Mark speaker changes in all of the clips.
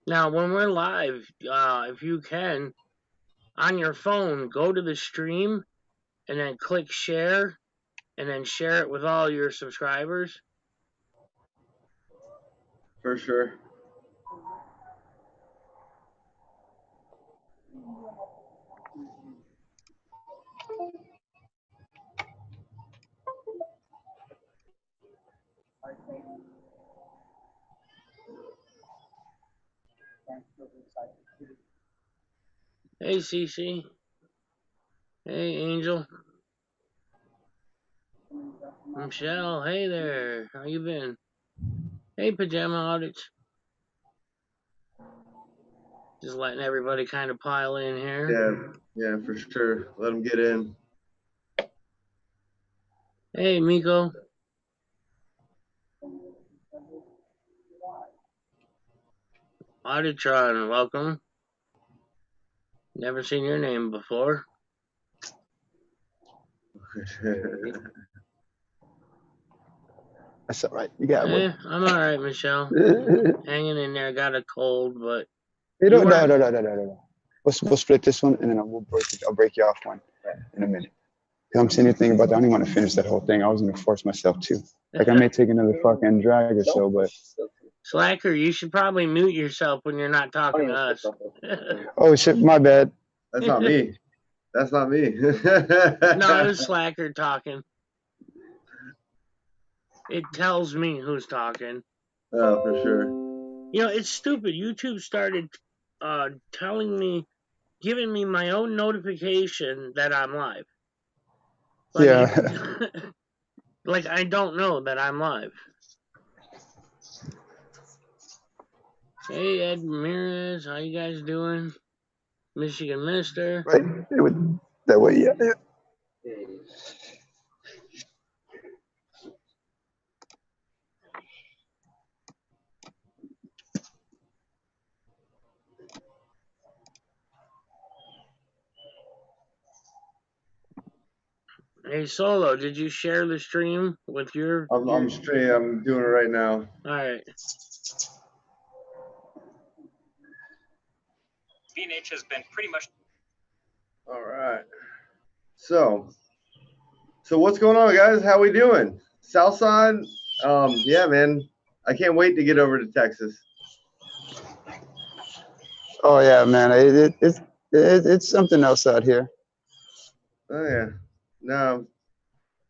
Speaker 1: Now, when we're live, if you can, on your phone, go to the stream and then click share and then share it with all your subscribers.
Speaker 2: For sure.
Speaker 1: Hey, Cece. Hey, Angel. Michelle, hey there. How you been? Hey, Pajama Audits. Just letting everybody kind of pile in here.
Speaker 2: Yeah, for sure. Let them get in.
Speaker 1: Hey, Miko. Auditron, welcome. Never seen your name before.
Speaker 3: That's all right. You got it.
Speaker 1: I'm all right, Michelle. Hanging in there. Got a cold, but
Speaker 3: No. We'll split this one, and then I'll break you off one in a minute. Cause I'm saying anything about that. I don't even want to finish that whole thing. I was gonna force myself to. Like I may take another fucking drag or so, but.
Speaker 1: Slacker, you should probably mute yourself when you're not talking to us.
Speaker 3: Oh shit, my bad.
Speaker 2: That's not me. That's not me.
Speaker 1: No, it was Slacker talking. It tells me who's talking.
Speaker 2: Oh, for sure.
Speaker 1: You know, it's stupid. YouTube started telling me, giving me my own notification that I'm live. Like,
Speaker 3: yeah.
Speaker 1: Like, I don't know that I'm live. Hey, Ed Ramirez, how you guys doing? Michigan Mister.
Speaker 3: Right. That way, yeah.
Speaker 1: Hey, Solo, did you share the stream with your...
Speaker 2: I'm straight. I'm doing it right now.
Speaker 1: All right.
Speaker 4: B&H has been pretty much...
Speaker 2: All right. So what's going on, guys? How we doing? Southside? Yeah, man. I can't wait to get over to Texas.
Speaker 3: Oh yeah, man. It's something else out here.
Speaker 2: Oh yeah. No.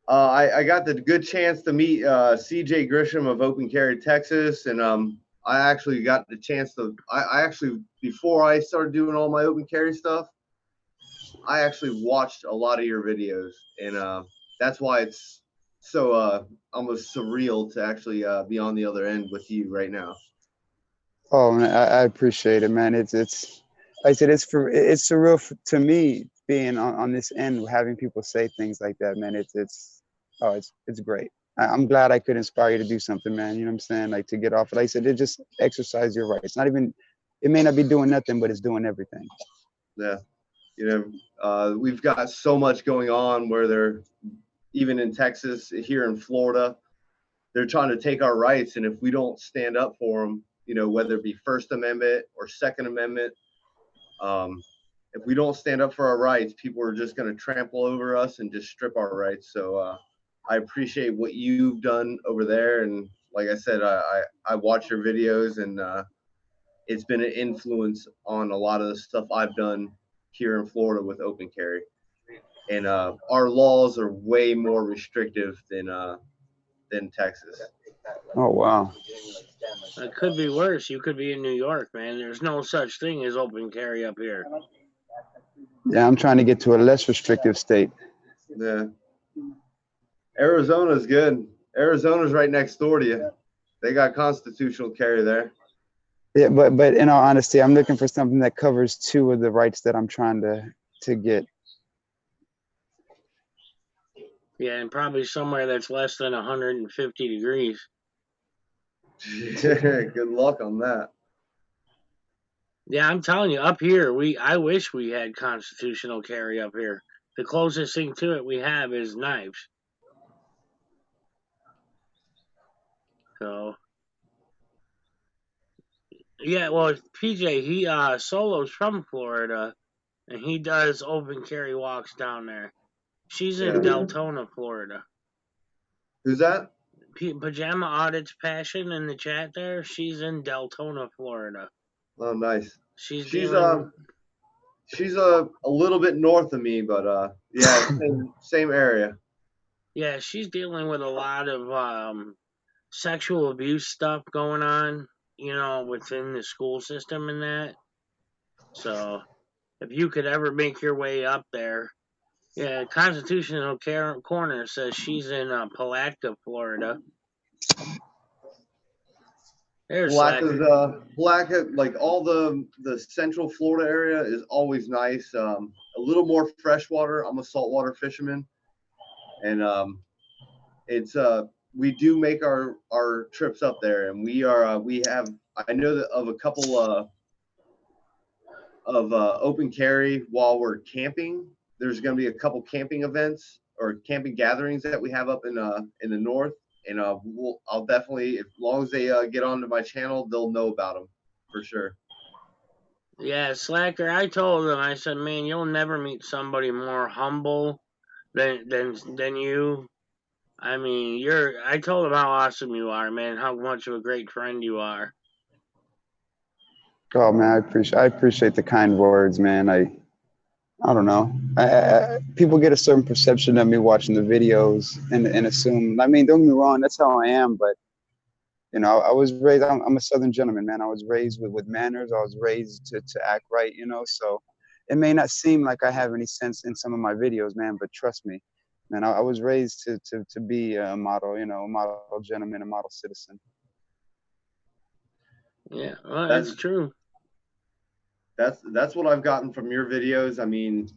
Speaker 2: I got the good chance to meet CJ Grisham of Open Carry Texas, and I actually got the chance to. I actually, before I started doing all my open carry stuff, I actually watched a lot of your videos, and that's why it's so almost surreal to actually be on the other end with you right now.
Speaker 3: Oh man, I appreciate it, man. It's like I said, it's surreal to me being on this end, having people say things like that, man. It's great. I'm glad I could inspire you to do something, man. You know what I'm saying? Like to get off. Like I said, it just exercise your rights. Not even, it may not be doing nothing, but it's doing everything.
Speaker 2: Yeah, you know, we've got so much going on where they're even in Texas, here in Florida, they're trying to take our rights, and if we don't stand up for them, you know, whether it be First Amendment or Second Amendment, if we don't stand up for our rights, people are just going to trample over us and just strip our rights. So I appreciate what you've done over there, and like I said, I watch your videos, and it's been an influence on a lot of the stuff I've done here in Florida with open carry. And our laws are way more restrictive than Texas.
Speaker 3: Oh wow.
Speaker 1: It could be worse. You could be in New York, man. There's no such thing as open carry up here.
Speaker 3: Yeah, I'm trying to get to a less restrictive state.
Speaker 2: Yeah. Arizona's good. Arizona's right next door to you. They got constitutional carry there.
Speaker 3: Yeah, but in all honesty, I'm looking for something that covers two of the rights that I'm trying to get.
Speaker 1: Yeah, and probably somewhere that's less than 150 degrees.
Speaker 2: Good luck on that.
Speaker 1: Yeah, I'm telling you, up here, I wish we had constitutional carry up here. The closest thing to it we have is knives. So, Yeah, well, PJ, he Solo's from Florida, and he does open carry walks down there. She's in
Speaker 2: Yeah.
Speaker 1: Deltona, Florida.
Speaker 2: Who's that?
Speaker 1: Pajama Audits Passion in the chat there. She's in Deltona, Florida.
Speaker 2: Oh, nice.
Speaker 1: She's
Speaker 2: She's
Speaker 1: dealing.
Speaker 2: she's a little bit north of me, but yeah, same area.
Speaker 1: Yeah, she's dealing with a lot of sexual abuse stuff going on, within the school system and that. So, if you could ever make your way up there, yeah, Constitutional Corner says she's in Palatka, Florida. There's Slakr.
Speaker 2: Palatka, like all the central Florida area is always nice. A little more freshwater. I'm a saltwater fisherman, and it's we do make our trips up there, and we have, I know that of a couple of open carry while we're camping. There's going to be a couple camping events or camping gatherings that we have up in the north, and I'll definitely, as long as they get onto my channel, they'll know about them for sure.
Speaker 1: Yeah, Slacker. I told him. I said, "Man, you'll never meet somebody more humble than you. I mean, I told him how awesome you are, man. How much of a great friend you are."
Speaker 3: Oh man, I appreciate the kind words, man. I don't know. People get a certain perception of me watching the videos and assume. I mean, don't get me wrong, that's how I am. But you know, I was raised. I'm a Southern gentleman, man. I was raised with manners. I was raised to act right, you know. So it may not seem like I have any sense in some of my videos, man. But trust me, man. I was raised to be a model, you know, a model gentleman, a model citizen.
Speaker 1: Yeah, well,
Speaker 2: That's
Speaker 1: that's true.
Speaker 2: that's what I've gotten from your videos. I mean,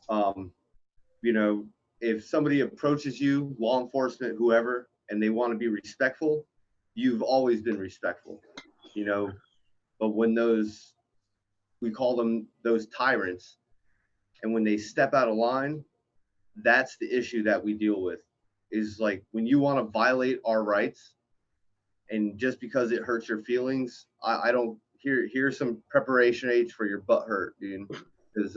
Speaker 2: you know, if somebody approaches you, law enforcement, whoever, and they want to be respectful, you've always been respectful, you know. But when we call them those tyrants, and when they step out of line, that's the issue that we deal with. Is like when you want to violate our rights, and just because it hurts your feelings, I don't. Here's some preparation aids for your butt hurt, dude. Because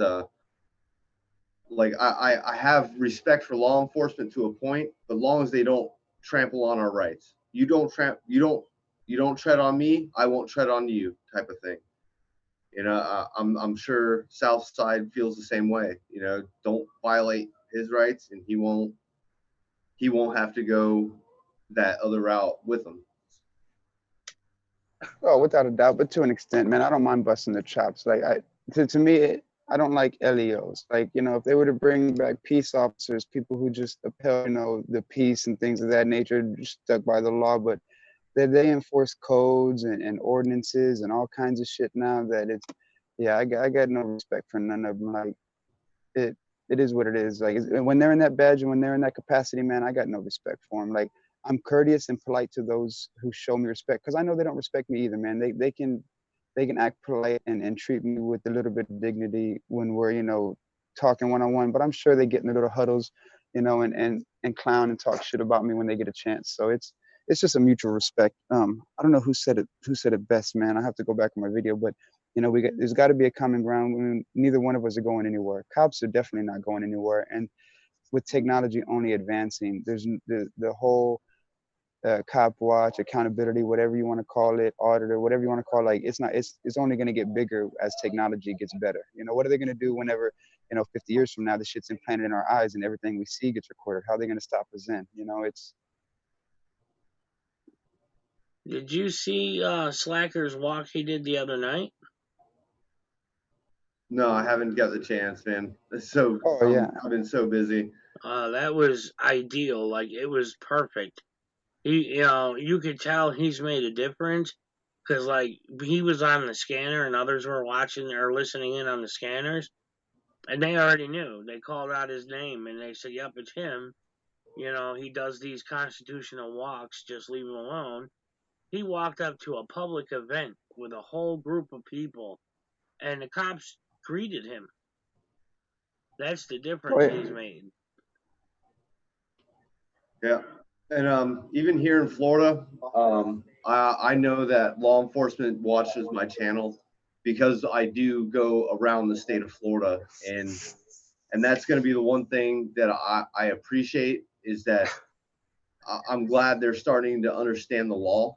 Speaker 2: like I have respect for law enforcement to a point, but long as they don't trample on our rights. You don't tread on me, I won't tread on you, type of thing. You know, I'm sure Southside feels the same way. You know, don't violate his rights, and he won't have to go that other route with them.
Speaker 3: Oh, without a doubt, but to an extent, man, I don't mind busting the chops. Like to me, I don't like LEOs. Like, you know, if they were to bring back peace officers, people who just upheld, you know, the peace and things of that nature, just stuck by the law, but they enforce codes and ordinances and all kinds of shit now that it's, yeah, I got no respect for none of them. Like it, it is what it is. Like when they're in that badge and when they're in that capacity, man, I got no respect for them. Like I'm courteous and polite to those who show me respect because I know they don't respect me either, man. They can act polite and treat me with a little bit of dignity when we're, you know, talking one-on-one, but I'm sure they get in the little huddles, you know, and clown and talk shit about me when they get a chance. So it's just a mutual respect. I don't know who said it best, man. I have to go back in my video, but you know, there's got to be a common ground when neither one of us are going anywhere. Cops are definitely not going anywhere, and with technology only advancing, there's the whole cop watch, accountability, whatever you want to call it, auditor, whatever you want to call it, like it's only going to get bigger as technology gets better. You know, what are they going to do whenever, you know, 50 years from now, the shit's implanted in our eyes and everything we see gets recorded? How are they going to stop us then? You know, it's.
Speaker 1: Did you see Slacker's walk he did the other night?
Speaker 2: No, I haven't got the chance, man. So
Speaker 3: Oh yeah.
Speaker 2: I've been so busy.
Speaker 1: That was ideal. Like it was perfect. You could tell he's made a difference because, like, he was on the scanner and others were watching or listening in on the scanners, and they already knew. They called out his name and they said, "Yep, it's him." You know, he does these constitutional walks. Just leave him alone. He walked up to a public event with a whole group of people, and the cops greeted him. That's the
Speaker 3: Oh
Speaker 1: difference
Speaker 3: yeah.
Speaker 1: he's made.
Speaker 2: Yeah. And even here in Florida, I know that law enforcement watches my channel because I do go around the state of Florida, and that's going to be the one thing that I appreciate is that I'm glad they're starting to understand the law,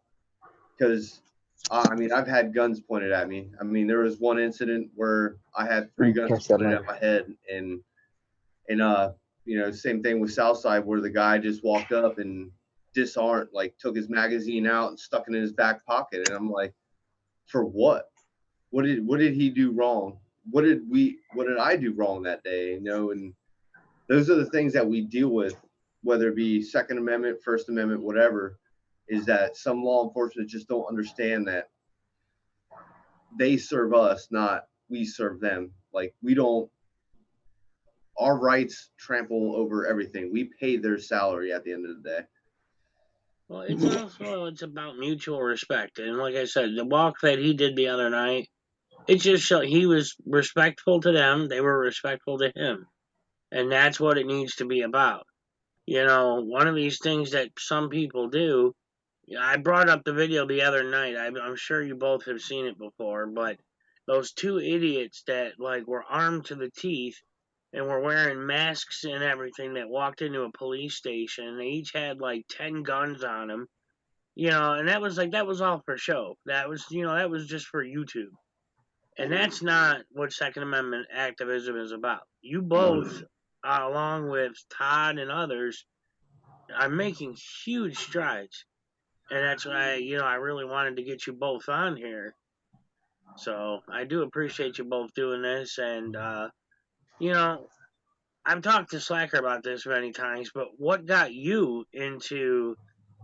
Speaker 2: because I mean, I've had guns pointed at me. I mean, there was one incident where I had 3 guns
Speaker 3: Catch that
Speaker 2: pointed
Speaker 3: light.
Speaker 2: at my head, and you know, same thing with Southside, where the guy just walked up and disarmed, like took his magazine out and stuck it in his back pocket, and I'm like, for what? What did he do wrong? What did I do wrong that day? You know, and those are the things that we deal with, whether it be Second Amendment, First Amendment, whatever, is that some law enforcement just don't understand that they serve us, not we serve them. Like, we don't, our rights trample over everything. We pay their salary at the end of the day.
Speaker 1: Well, it's about mutual respect, and like I said, the walk that he did the other night, it just showed he was respectful to them. They were respectful to him, and that's what it needs to be about. You know, one of these things that some people do. I brought up the video the other night. I'm sure you both have seen it before, but those 2 idiots that like were armed to the teeth and were wearing masks and everything that walked into a police station. And they each had like 10 guns on them, you know, and that was all for show. That was just for YouTube. And that's not what Second Amendment activism is about. You both, along with Todd and others, are making huge strides. And that's why, I really wanted to get you both on here. So I do appreciate you both doing this. And, you know, I've talked to Slakr about this many times, but what got you into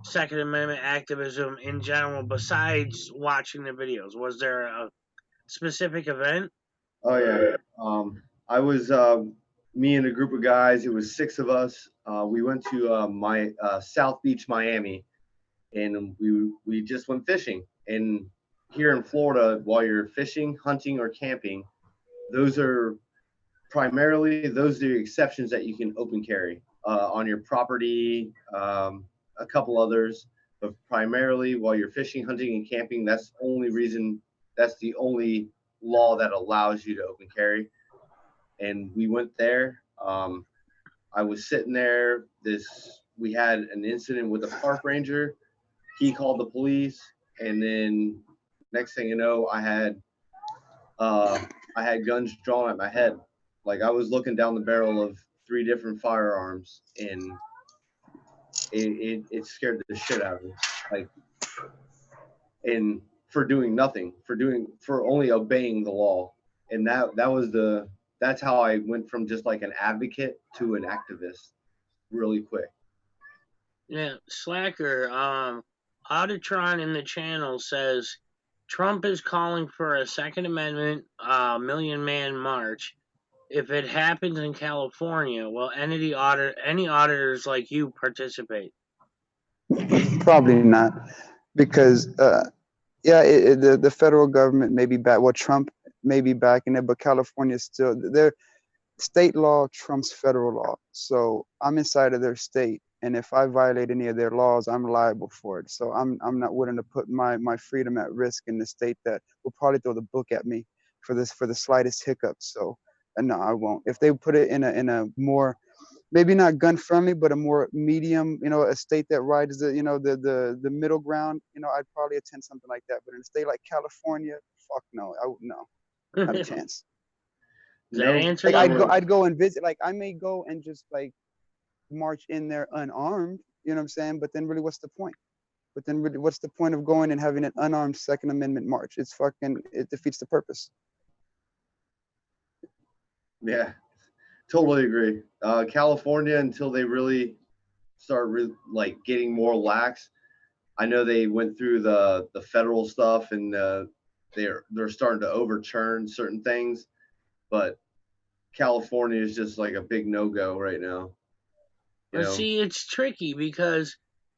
Speaker 1: Second Amendment activism in general besides watching the videos? Was there a specific event?
Speaker 2: Oh yeah. I was me and a group of guys. It was 6 of us. We went to my South Beach, Miami, and we just went fishing. And here in Florida, while you're fishing, hunting, or camping, those are those are the exceptions that you can open carry on your property. A couple others, but primarily while you're fishing, hunting, and camping, that's the only law that allows you to open carry. And we went there. I was sitting there. We had an incident with a park ranger. He called the police, and then next thing you know, I had guns drawn at my head. Like, I was looking down the barrel of 3 different firearms, and it scared the shit out of me. Like, and for doing nothing, for only obeying the law. And that's how I went from just like an advocate to an activist really quick.
Speaker 1: Yeah, Slakr, Auditron in the channel says Trump is calling for a Second Amendment Million Man March. If it happens in California, will any auditors like you participate?
Speaker 3: Probably not, because the federal government may be back. Well, Trump may be backing it, but California still their state law trumps federal law. So I'm inside of their state, and if I violate any of their laws, I'm liable for it. So I'm not willing to put my freedom at risk in the state that will probably throw the book at me for the slightest hiccup. So no, I won't. If they put it in a more, maybe not gun friendly, but a more medium, a state that rides the middle ground, I'd probably attend something like that. But in a state like California, fuck no, not a chance.
Speaker 1: Does that answer?
Speaker 3: Like, I'd go and visit. Like, I may go and just like march in there unarmed, you know what I'm saying? But then really, what's the point? What's the point of going and having an unarmed Second Amendment march? It defeats the purpose.
Speaker 2: Yeah, totally agree. California, until they really start like getting more lax. I know they went through the federal stuff, and they're starting to overturn certain things, but California is just like a big no-go right now.
Speaker 1: But see, it's tricky because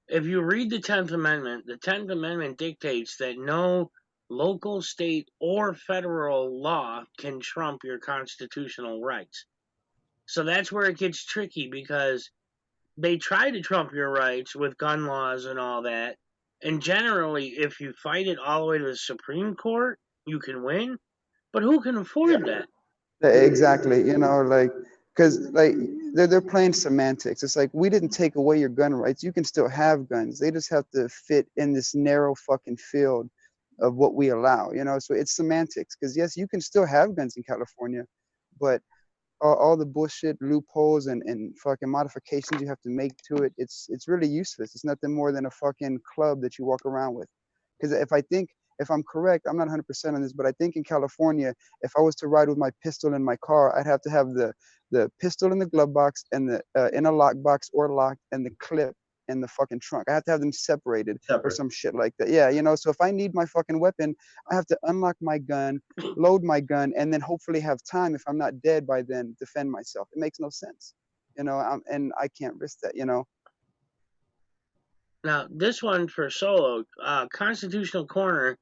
Speaker 1: if you read the 10th Amendment dictates that no local, state, or federal law can trump your constitutional rights. So that's where it gets tricky, because they try to trump your rights with gun laws and all that, And generally, if you fight it all the way to the Supreme Court, you can win. But who can afford that?
Speaker 3: Exactly. You know, like, because like they're playing semantics. It's like we didn't take away your gun rights. You can still have guns. They just have to fit in this narrow fucking field of what we allow. You know, so it's semantics. Because yes, you can still have guns in California, but all the bullshit loopholes and fucking modifications you have to make to it, it's really useless. It's nothing more than a fucking club that you walk around with. Because if I'm correct, I'm not 100% on this, but I think in California, if I was to ride with my pistol in my car, I'd have to have the pistol in the glove box and the in a lock box or locked and the clip in the fucking trunk. I have to have them separated or
Speaker 2: Separate.
Speaker 3: some shit like that. Yeah, you know. So if I need my fucking weapon, I have to unlock my gun, load my gun, and then hopefully have time, if I'm not dead by then, defend myself. It makes no sense, you know. And I can't risk that, you know.
Speaker 1: Now, this one for Solo, Constitutional Corner,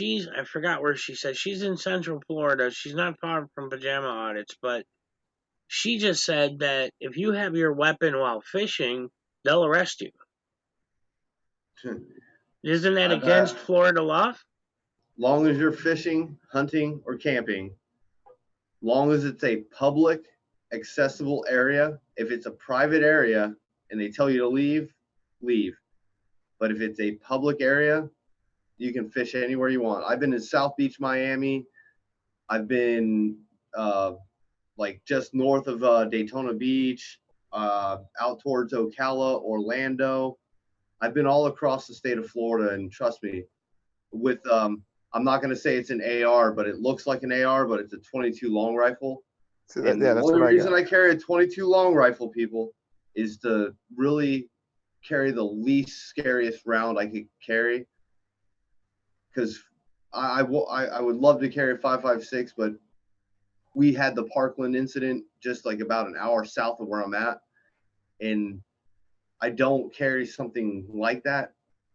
Speaker 1: I forgot where she said, she's in Central Florida. She's not far from pajama audits, but she just said that if you have your weapon while fishing, they'll arrest you. Isn't that
Speaker 2: I've
Speaker 1: against
Speaker 2: had,
Speaker 1: Florida law?
Speaker 2: long as you're fishing, hunting, or camping, long as it's a public, accessible area. If it's a private area and they tell you to leave, leave. But if it's a public area, you can fish anywhere you want. I've been in South Beach, Miami. I've been like just north of Daytona Beach, out towards Ocala, Orlando. I've been all across the state of Florida, and trust me, with I'm not going to say it's an AR, but it looks like an AR, but it's a 22 long rifle.
Speaker 3: So
Speaker 2: And
Speaker 3: yeah,
Speaker 2: the
Speaker 3: that's
Speaker 2: only
Speaker 3: what I
Speaker 2: reason
Speaker 3: got.
Speaker 2: I carry a 22 long rifle, people, is to really carry the least scariest round I could carry. Because I would love to carry a 5.56, but we had the Parkland incident just like about an hour south of where I'm at, and I don't carry something like that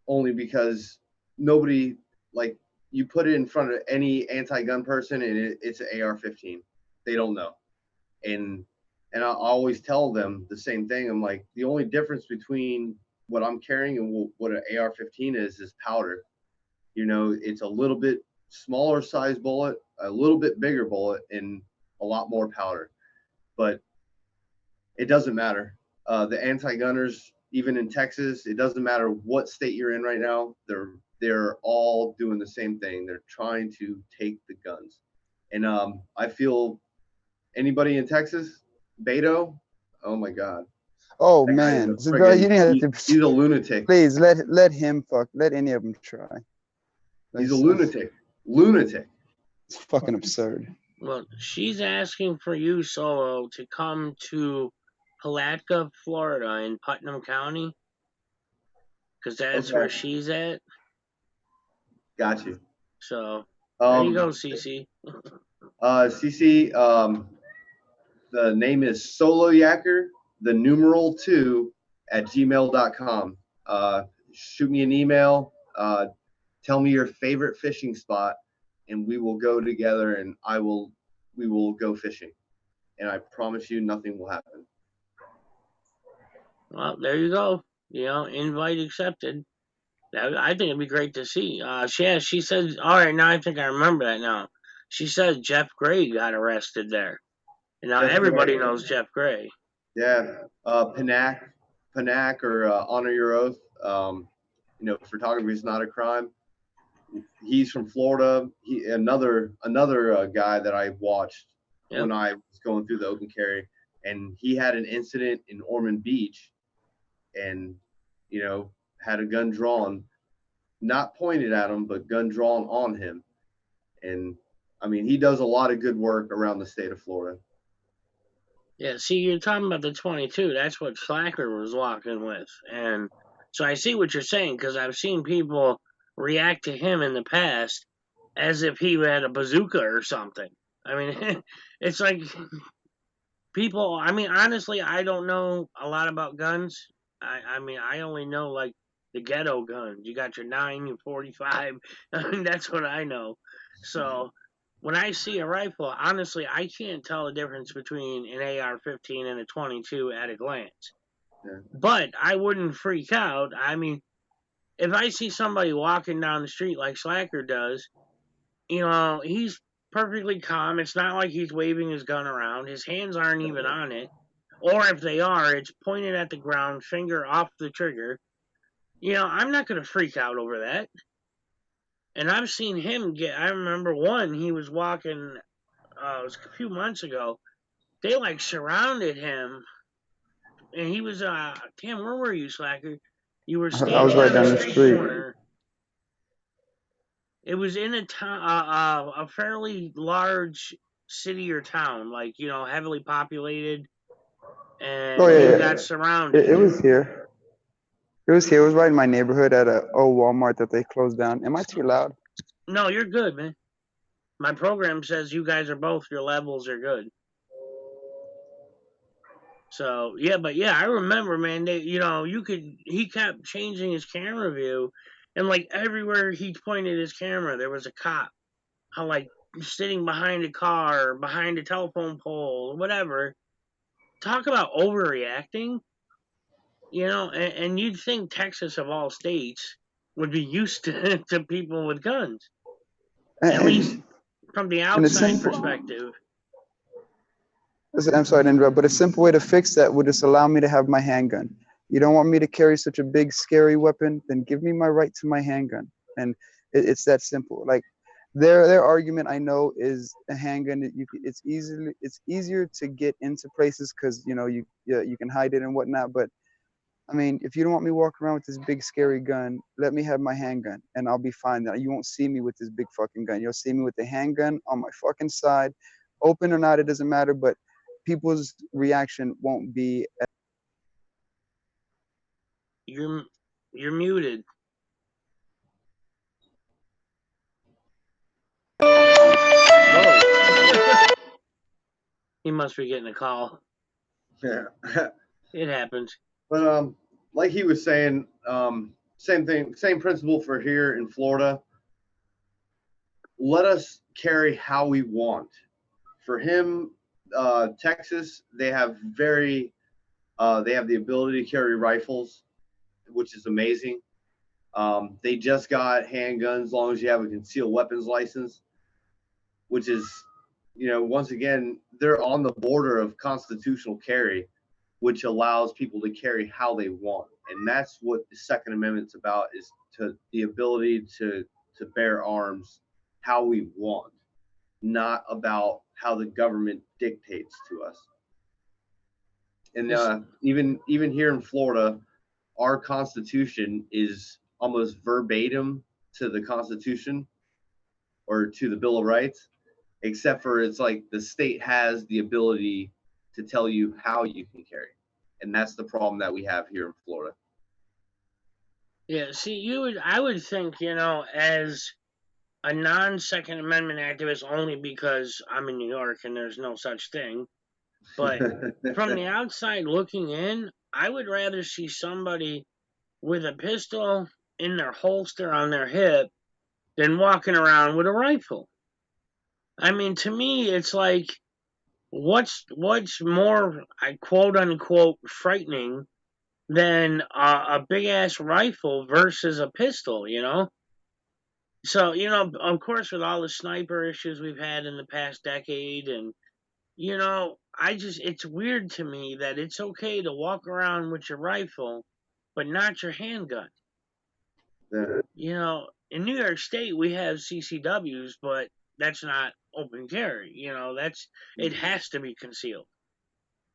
Speaker 2: only because nobody, like, you put it in front of any anti-gun person and it's an AR-15. They don't know. And I always tell them the same thing. I'm like, the only difference between what I'm carrying and what an AR-15 is powder. You know, it's a little bit smaller size bullet, a little bit bigger bullet, and a lot more powder. But it doesn't matter. The anti-gunners, even in Texas, it doesn't matter what state you're in right now. They're all doing the same thing. They're trying to take the guns. And I feel anybody in Texas, Beto, oh my God,
Speaker 3: Oh
Speaker 2: that guy is
Speaker 3: man,
Speaker 2: a
Speaker 3: so, bro, you
Speaker 2: friggin'
Speaker 3: didn't have to.
Speaker 2: he's a lunatic.
Speaker 3: Please let him fuck. Let any of them try.
Speaker 2: He's a
Speaker 3: That's
Speaker 2: lunatic.
Speaker 3: it's fucking absurd.
Speaker 1: Well, she's asking for you, Solo, to come to Palatka, Florida, in Putnam County, because that's where
Speaker 2: Okay,
Speaker 1: she's at.
Speaker 2: got you.
Speaker 1: So there you go,
Speaker 2: Um,
Speaker 1: Cece.
Speaker 2: CC, the name is SoloYaker, the numeral 2 at gmail.com. Shoot me an email. Tell me your favorite fishing spot, and we will go together, and we will go fishing. And I promise you, nothing will happen.
Speaker 1: Well, there you go. You know, invite accepted. I think it'd be great to see. She said, all right, now I think I remember that now. She said Jeff Gray got arrested there. And now
Speaker 2: Jeff
Speaker 1: everybody
Speaker 2: Gray,
Speaker 1: knows Jeff Gray.
Speaker 2: yeah, Panac, or Honor Your Oath. You know, photography is not a crime. He's from Florida. Another guy that I watched
Speaker 1: Yep.
Speaker 2: when I was going through the open carry, and he had an incident in Ormond Beach, and you know, had a gun drawn, not pointed at him, but gun drawn on him. And I mean, he does a lot of good work around the state of Florida.
Speaker 1: Yeah, see, you're talking about the 22. That's what Slakr was walking with. And so I see what you're saying because I've seen people react to him in the past as if he had a bazooka or something. I mean, it's like people, I mean, honestly, I don't know a lot about guns. I mean, I only know like the ghetto guns. You got your 9, your 45. I mean, that's what I know. So when I see a rifle, honestly, I can't tell the difference between an AR-15 and a 22 at a glance.
Speaker 2: Yeah.
Speaker 1: But I wouldn't freak out. I mean, if I see somebody walking down the street like Slakr does, he's perfectly calm. It's not like he's waving his gun around. His hands aren't even on it. Or if they are, it's pointed at the ground, finger off the trigger. I'm not going to freak out over that. And I've seen him I remember one, he was walking, it was a few months ago. They like surrounded him. And he was, damn, where were you, Slakr? You were
Speaker 3: I was
Speaker 1: standing
Speaker 3: right
Speaker 1: on
Speaker 3: down
Speaker 1: the
Speaker 3: the
Speaker 1: street
Speaker 3: street.
Speaker 1: corner. It was in a fairly large city or town, like, heavily populated. And
Speaker 3: Oh
Speaker 1: he
Speaker 3: yeah,
Speaker 1: got
Speaker 3: yeah.
Speaker 1: surrounded.
Speaker 3: It was here. It was here. It was right in my neighborhood at a Walmart that they closed down. Am I too loud?
Speaker 1: No, you're good, man. My program says you guys are both, your levels are good. So, yeah, but yeah, I remember, man, he kept changing his camera view, and like everywhere he pointed his camera, there was a cop. How, like, sitting behind a car, behind a telephone pole, whatever. Talk about overreacting, and you'd think Texas, of all states, would be used to, to people with guns, at least
Speaker 3: And
Speaker 1: from the
Speaker 3: and a
Speaker 1: outside
Speaker 3: simple.
Speaker 1: perspective.
Speaker 3: I'm sorry to interrupt, but a simple way to fix that would just allow me to have my handgun. You don't want me to carry such a big, scary weapon? Then give me my right to my handgun. And it's that simple. Like their argument, I know, is a handgun. It's easier to get into places because you can hide it and whatnot. But I mean, if you don't want me walking around with this big, scary gun, let me have my handgun, and I'll be fine. Now you won't see me with this big fucking gun. You'll see me with the handgun on my fucking side, open or not, it doesn't matter. But people's reaction won't be.
Speaker 1: You're you're muted. Oh. He must be getting a call.
Speaker 2: Yeah.
Speaker 1: It happens.
Speaker 2: But like he was saying, same thing, same principle for here in Florida. Let us carry how we want. For him, Texas, they have the ability to carry rifles, which is amazing. They just got handguns as long as you have a concealed weapons license, which is, once again, they're on the border of constitutional carry, which allows people to carry how they want. And that's what the Second Amendment's about, is the ability to bear arms how we want, not about how the government dictates to us. And even here in Florida, our Constitution is almost verbatim to the Constitution or to the Bill of Rights, except for it's like the state has the ability to tell you how you can carry. And that's the problem that we have here in Florida.
Speaker 1: Yeah, see, I would think, as a non-Second Amendment activist, only because I'm in New York and there's no such thing, but from the outside looking in, I would rather see somebody with a pistol in their holster on their hip than walking around with a rifle. I mean, to me, it's like, what's more, I quote unquote, frightening than a big ass rifle versus a pistol, So, of course, with all the sniper issues we've had in the past decade, and, it's weird to me that it's okay to walk around with your rifle, but not your handgun.
Speaker 2: Yeah.
Speaker 1: In New York State, we have CCWs, but that's not open carry. It has to be concealed.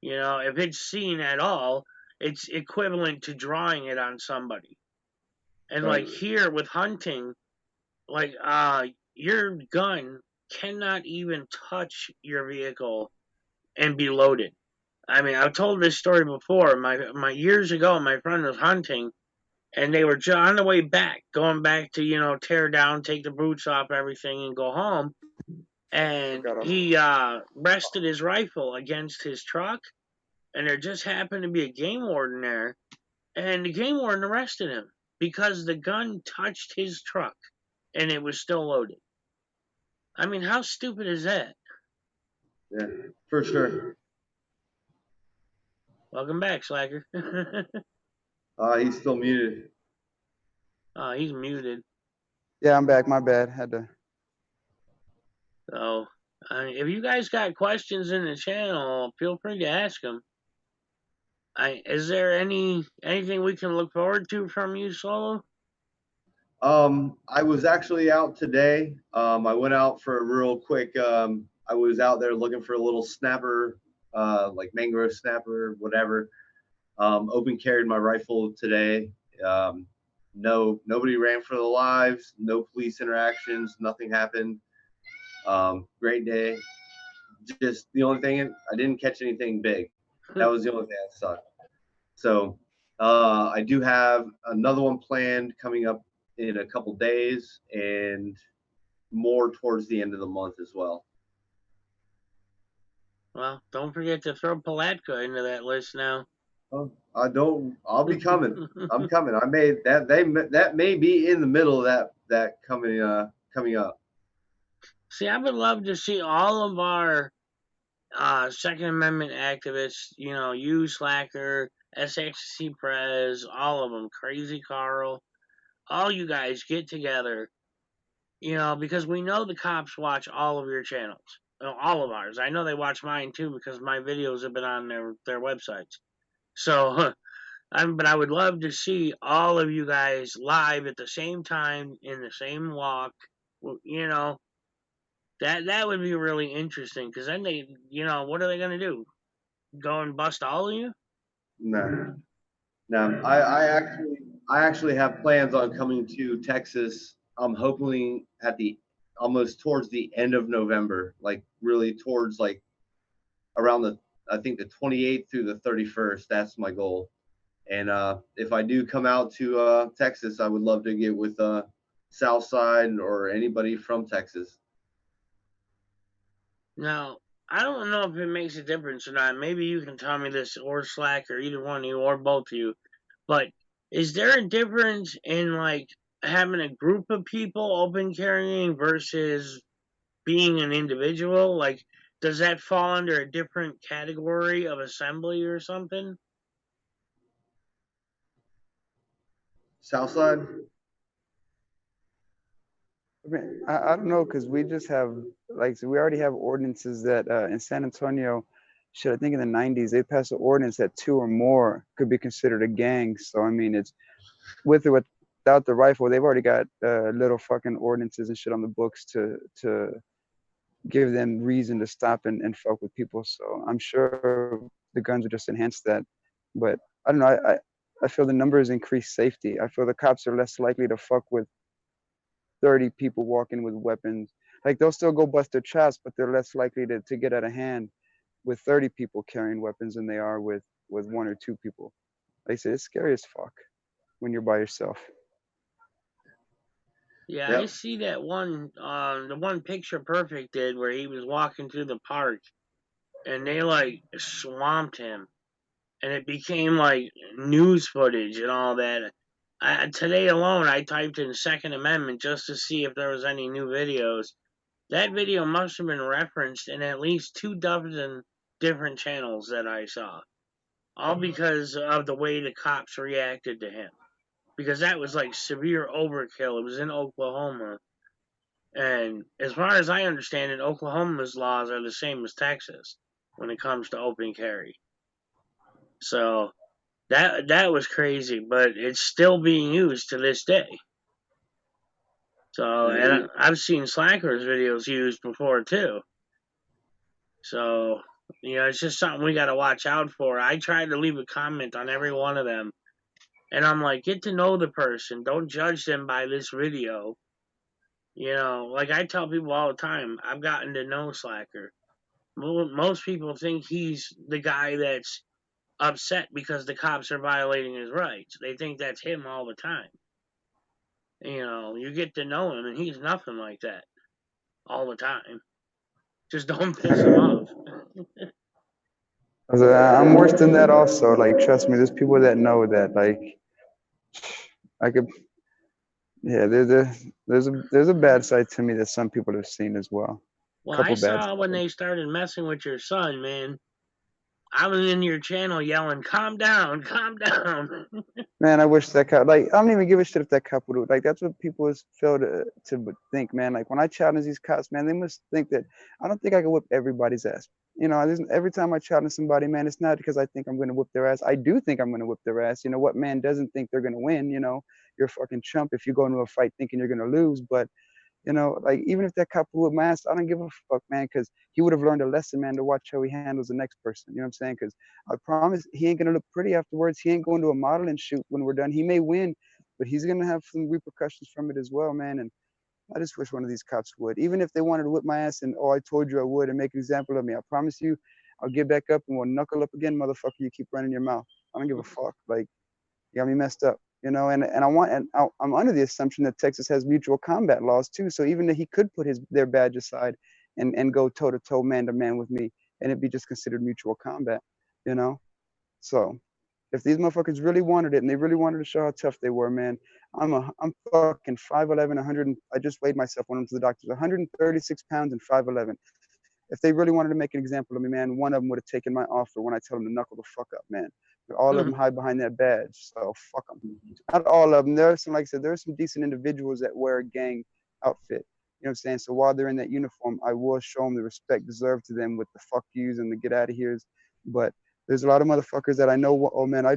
Speaker 1: If it's seen at all, it's equivalent to drawing it on somebody. And like here with hunting, like your gun cannot even touch your vehicle and be loaded. I mean, I've told this story before. My years ago, my friend was hunting, and they were on the way back, going back to tear down, take the boots off, everything, and go home. And he rested his rifle against his truck, and there just happened to be a game warden there, and the game warden arrested him because the gun touched his truck and it was still loaded. I mean, how stupid is that?
Speaker 2: Yeah, for sure.
Speaker 1: Welcome back, Slakr.
Speaker 2: He's still muted.
Speaker 1: He's muted.
Speaker 3: Yeah, I'm back. My bad. Had to.
Speaker 1: So, if you guys got questions in the channel, feel free to ask them. Is there anything we can look forward to from you, Solo?
Speaker 2: I was actually out today. I went out for a real quick. I was out there looking for a little snapper, like mangrove snapper, whatever. Open carried my rifle today. Nobody ran for their lives. No police interactions. Nothing happened. Great day. Just the only thing, I didn't catch anything big. That was the only thing that sucked. So I do have another one planned coming up in a couple days, and more towards the end of the month as well.
Speaker 1: Well, don't forget to throw Palatka into that list now.
Speaker 2: Oh, I don't. I'll be coming. I'm coming. I made that. That may be in the middle of that coming up.
Speaker 1: See, I would love to see all of our Second Amendment activists. You know, you, Slakr, SXC Prez, all of them, Crazy Carl, all you guys get together. You know, because we know the cops watch all of your channels, all of ours. I know they watch mine too because my videos have been on their websites. So, but I would love to see all of you guys live at the same time in the same walk. You know, that would be really interesting because then they, you know, what are they gonna do? Go and bust all of you?
Speaker 2: No, no. I actually have plans on coming to Texas. I'm hoping at the almost towards the end of November, like really towards like around I think the 28th through the 31st. That's my goal. And if I do come out to Texas, I would love to get with Southside or anybody from Texas.
Speaker 1: Now, I don't know if it makes a difference or not. Maybe you can tell me this, or Slack, or either one of you, or both of you. But is there a difference in like having a group of people open carrying versus being an individual? Like, does that fall under a different category of assembly or something?
Speaker 2: Southside?
Speaker 3: I mean, I don't know because we just have like so we already have ordinances that in San Antonio, shit. I think in the '90s they passed an ordinance that 2 or more could be considered a gang. So I mean, it's with or without the rifle, they've already got little fucking ordinances and shit on the books to give them reason to stop and fuck with people. So I'm sure the guns would just enhance that. But I don't know. I feel the numbers increase safety. I feel the cops are less likely to fuck with 30 people walking with weapons. Like they'll still go bust their chops, but they're less likely to get out of hand with 30 people carrying weapons than they are with 1 or 2 people. Like I said, it's scary as fuck when you're by yourself.
Speaker 1: Yeah,
Speaker 2: Yep.
Speaker 1: I see that one, the one Picture Perfect did where he was walking through the park and they like swamped him and it became like news footage and all that. Today alone, I typed in Second Amendment just to see if there was any new videos. That video must have been referenced in at least 2 dozen different channels that I saw, all because of the way the cops reacted to him. Because that was like severe overkill. It was in Oklahoma. And as far as I understand it, Oklahoma's laws are the same as Texas when it comes to open carry. So that was crazy, but it's still being used to this day. So, and I've seen Slakr210's videos used before too. So, you know, it's just something we got to watch out for. I tried to leave a comment on every one of them, and I'm like, get to know the person. Don't judge them by this video. You know, like I tell people all the time, I've gotten to know Slakr210. Most people think he's the guy that's upset because the cops are violating his rights. They think that's him all the time. You know, you get to know him, and he's nothing like that all the time. Just don't piss him off.
Speaker 3: I'm worse than that also. Like, trust me, there's people that know that. Like, I could, yeah. There's a bad side to me that some people have seen as well.
Speaker 1: Well, I saw when they started messing with your son, man. I was in your channel yelling, "Calm down, calm down."
Speaker 3: Man, I wish that cop, like, I don't even give a shit if that cop would do it. Like, that's what people fail to think, man. Like, when I challenge these cops, man, they must think that I don't think I can whip everybody's ass. You know, every time I challenge somebody, man, it's not because I think I'm going to whip their ass. I do think I'm going to whip their ass. You know, what man doesn't think they're going to win? You know, you're a fucking chump if you go into a fight thinking you're going to lose. But you know, like even if that cop would my ass, I don't give a fuck, man, because he would have learned a lesson, man, to watch how he handles the next person. You know what I'm saying? Because I promise he ain't gonna look pretty afterwards. He ain't going to a modeling shoot when we're done. He may win, but he's gonna have some repercussions from it as well, man. And I just wish one of these cops would, even if they wanted to whip my ass and oh, I told you I would, and make an example of me. I promise you, I'll get back up and we'll knuckle up again, motherfucker. You keep running your mouth. I don't give a fuck. Like, you got me messed up, you know, and I'm under the assumption that Texas has mutual combat laws too. So even that he could put their badge aside and go toe to toe, man to man with me, and it'd be just considered mutual combat, you know. So if these motherfuckers really wanted it and they really wanted to show how tough they were, man, I'm fucking 5'11", 100. I just weighed myself when I went to the doctors, 136 pounds and 5'11". If they really wanted to make an example of me, man, one of them would have taken my offer when I tell them to knuckle the fuck up, man. But all of them hide behind that badge, so fuck them. Not all of them. There are some, like I said, there are some decent individuals that wear a gang outfit. You know what I'm saying? So while they're in that uniform, I will show them the respect deserved to them with the fuck yous and the get out of here's. But there's a lot of motherfuckers that I know, oh man, I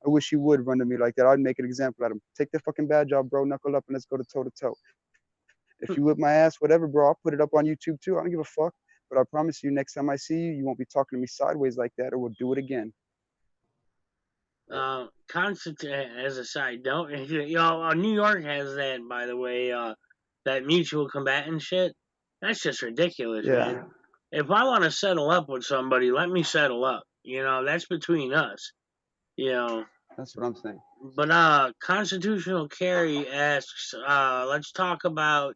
Speaker 3: wish you would run to me like that. I'd make an example out of them. Take the fucking badge off, bro. Knuckle up and let's go to toe to toe. If you whip my ass, whatever, bro, I'll put it up on YouTube too. I don't give a fuck. But I promise you, next time I see you, you won't be talking to me sideways like that, or we'll do it again.
Speaker 1: Constant as a side note, you know, New York has that, by the way, that mutual combatant shit. That's just ridiculous,
Speaker 3: Yeah.
Speaker 1: man. If I want to settle up with somebody, let me settle up. You know, that's between us. You know.
Speaker 3: That's what I'm saying.
Speaker 1: But Constitutional Carry asks, let's talk about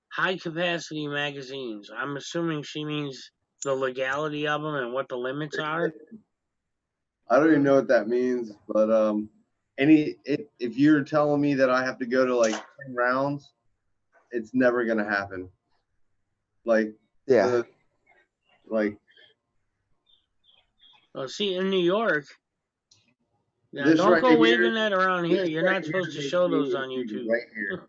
Speaker 1: high capacity magazines. I'm assuming she means the legality of them and what the limits are.
Speaker 2: I don't even know what that means, but if you're telling me that I have to go to like 10 rounds, it's never gonna happen. Like
Speaker 3: Yeah.
Speaker 2: Like
Speaker 1: Well, see, in New York,
Speaker 2: this
Speaker 1: don't
Speaker 2: right
Speaker 1: go
Speaker 2: here,
Speaker 1: waving that around here.
Speaker 2: this
Speaker 1: You're
Speaker 2: right
Speaker 1: not
Speaker 2: here
Speaker 1: supposed to
Speaker 2: makes
Speaker 1: show
Speaker 2: me
Speaker 1: those on
Speaker 2: illegal
Speaker 1: YouTube.
Speaker 2: right here.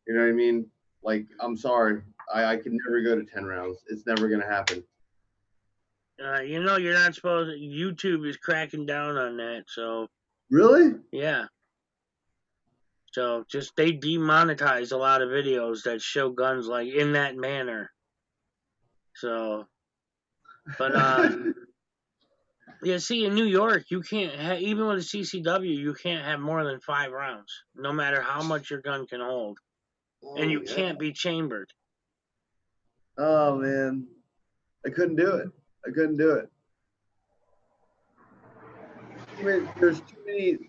Speaker 2: You know what I mean? Like, I'm sorry, I could never go to 10 rounds. It's never gonna happen.
Speaker 1: You know, you're not supposed to. YouTube is cracking down on that, so.
Speaker 2: Really?
Speaker 1: Yeah. So, just they demonetize a lot of videos that show guns, like, in that manner. So. But, yeah, see, in New York, you can't even with a CCW, you can't have more than 5 rounds, no matter how much your gun can hold. And you can't be chambered.
Speaker 2: Oh man, I couldn't do it. I couldn't do it. There's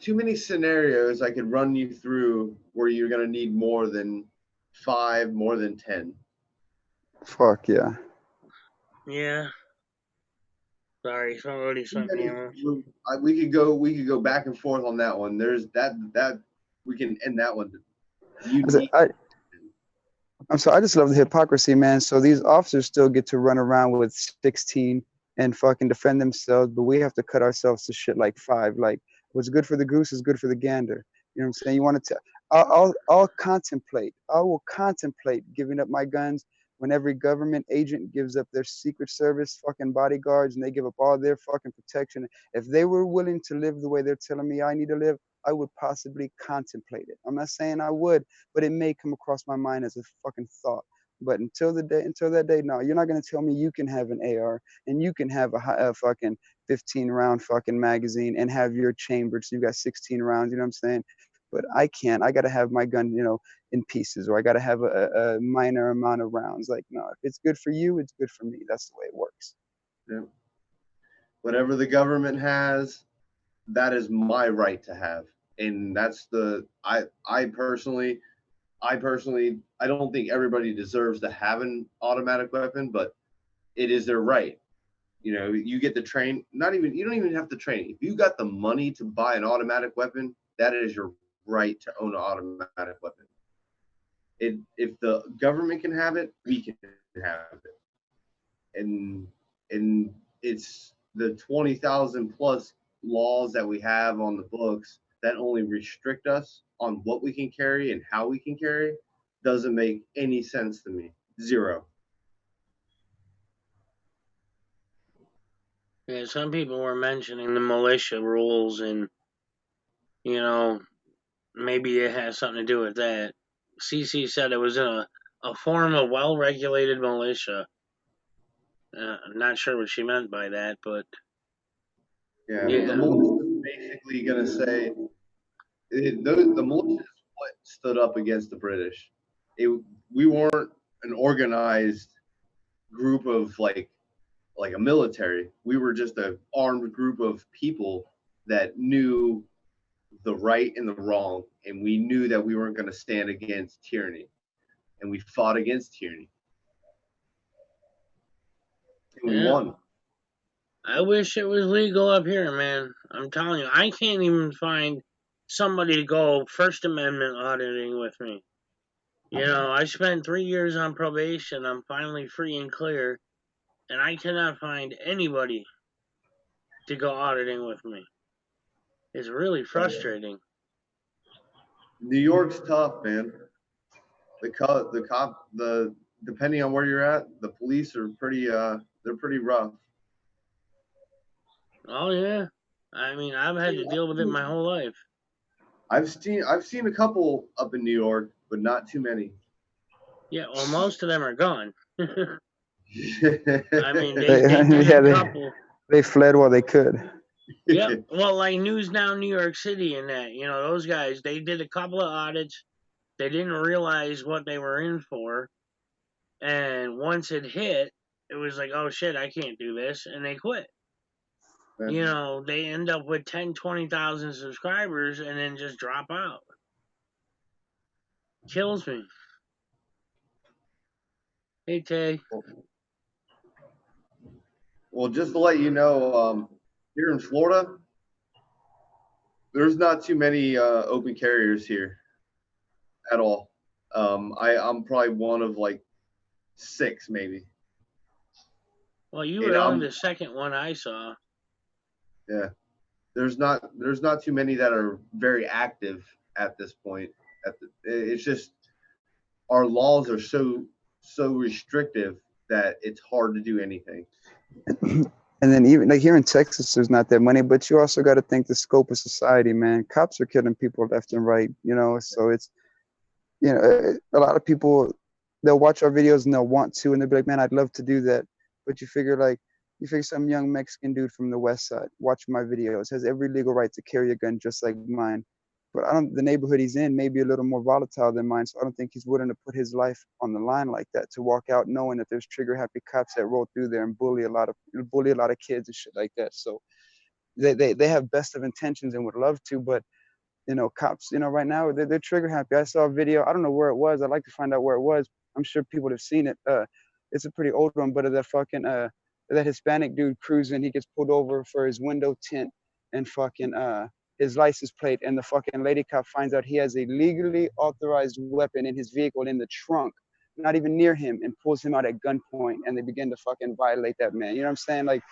Speaker 2: too many scenarios I could run you through where you're gonna need more than 5, more than 10.
Speaker 3: Fuck yeah.
Speaker 1: Yeah. Sorry, somebody sent me a
Speaker 2: We could go back and forth on that one. There's that we can end that one.
Speaker 3: I'm sorry, I just love the hypocrisy, man. So these officers still get to run around with 16 and fucking defend themselves, but we have to cut ourselves to shit like 5. Like, what's good for the goose is good for the gander. You know what I'm saying? You want to? I'll contemplate. I will contemplate giving up my guns when every government agent gives up their Secret Service fucking bodyguards and they give up all their fucking protection. If they were willing to live the way they're telling me I need to live, I would possibly contemplate it. I'm not saying I would, but it may come across my mind as a fucking thought. But until that day, no, you're not gonna tell me you can have an AR and you can have a fucking 15-round fucking magazine and have your chambered, so you got 16 rounds. You know what I'm saying? But I can't. I gotta have my gun, you know, in pieces, or I gotta have a minor amount of rounds. Like, no, if it's good for you, it's good for me. That's the way it works.
Speaker 2: Yeah. Whatever the government has, that is my right to have, and that's the I personally, I don't think everybody deserves to have an automatic weapon, but it is their right. You know, you get to train. You don't even have to train. If you got the money to buy an automatic weapon, that is your right to own an automatic weapon. If the government can have it, we can have it, and it's the 20,000 plus laws that we have on the books that only restrict us on what we can carry and how we can carry doesn't make any sense to me. Zero.
Speaker 1: Yeah, some people were mentioning the militia rules, and maybe it has something to do with that. CC said it was a form of well-regulated militia. I'm not sure what she meant by that, but
Speaker 2: Yeah,
Speaker 1: yeah.
Speaker 2: the militia is basically going to say the militia is what stood up against the British. We weren't an organized group of like a military. We were just an armed group of people that knew the right and the wrong, and we knew that we weren't going to stand against tyranny, and we fought against tyranny, and we
Speaker 1: Yeah.
Speaker 2: won.
Speaker 1: I wish it was legal up here, man. I'm telling you, I can't even find somebody to go First Amendment auditing with me. I spent 3 years on probation. I'm finally free and clear, and I cannot find anybody to go auditing with me. It's really frustrating.
Speaker 2: New York's tough, man. The depending on where you're at, the police are they're pretty rough.
Speaker 1: Oh yeah, I mean I've had to deal with it my whole life.
Speaker 2: I've seen a couple up in New York, but not too many.
Speaker 1: Yeah, well most of them are gone. I mean
Speaker 3: They,
Speaker 1: they did
Speaker 3: yeah,
Speaker 1: a couple.
Speaker 3: they fled while they could.
Speaker 1: Yep. Well, like News Now New York City and that, those guys, they did a couple of audits. They didn't realize what they were in for. And once it hit, it was like, oh shit, I can't do this. And they quit. They end up with 10, 20,000 subscribers and then just drop out. Kills me. Hey, Tay.
Speaker 2: Well, just to let you know, here in Florida, there's not too many open carriers here at all. I'm probably one of like 6 maybe.
Speaker 1: Well, you were only the second one I saw.
Speaker 2: Yeah, there's not too many that are very active at this point. It's just our laws are so restrictive that it's hard to do anything.
Speaker 3: And then even like here in Texas, there's not that many, but you also got to think the scope of society, man. Cops are killing people left and right, so it's, a lot of people, they'll watch our videos and they'll want to, and they'll be like, man, I'd love to do that. But you figure some young Mexican dude from the West Side watching my videos has every legal right to carry a gun just like mine. But the neighborhood he's in may be a little more volatile than mine, so I don't think he's willing to put his life on the line like that, to walk out knowing that there's trigger happy cops that roll through there and bully a lot of kids and shit like that. So they have best of intentions and would love to, but cops, right now they're trigger happy. I saw a video, I don't know where it was. I'd like to find out where it was. I'm sure people have seen it. It's a pretty old one, but that fucking that Hispanic dude cruising, he gets pulled over for his window tint and fucking his license plate, and the fucking lady cop finds out he has a legally authorized weapon in his vehicle in the trunk, not even near him, and pulls him out at gunpoint, and they begin to fucking violate that man. You know what I'm saying? Like,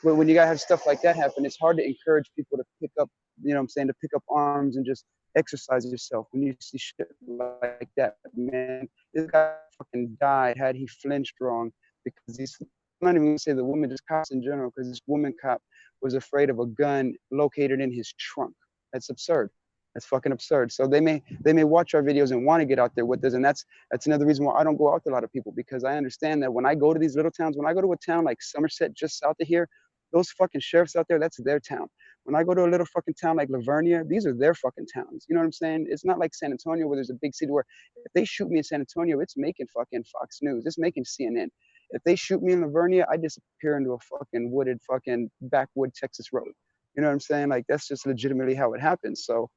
Speaker 3: when you gotta have stuff like that happen, it's hard to encourage people to pick up, to pick up arms and just exercise yourself when you see shit like that, man. This guy fucking died had he flinched wrong, because I'm not even gonna say the woman, just cops in general, because this woman cop was afraid of a gun located in his trunk. That's absurd. That's fucking absurd. So they may watch our videos and want to get out there with us, and that's another reason why I don't go out to a lot of people, because I understand that when I go to these little towns, when I go to a town like Somerset, just south of here, those fucking sheriffs out there, that's their town. When I go to a little fucking town like Lavernia, these are their fucking towns. You know what I'm saying? It's not like San Antonio, where there's a big city where if they shoot me in San Antonio, it's making fucking Fox News. It's making CNN. If they shoot me in Lavernia, I disappear into a fucking wooded fucking backwood Texas road. You know what I'm saying? Like, that's just legitimately how it happens. So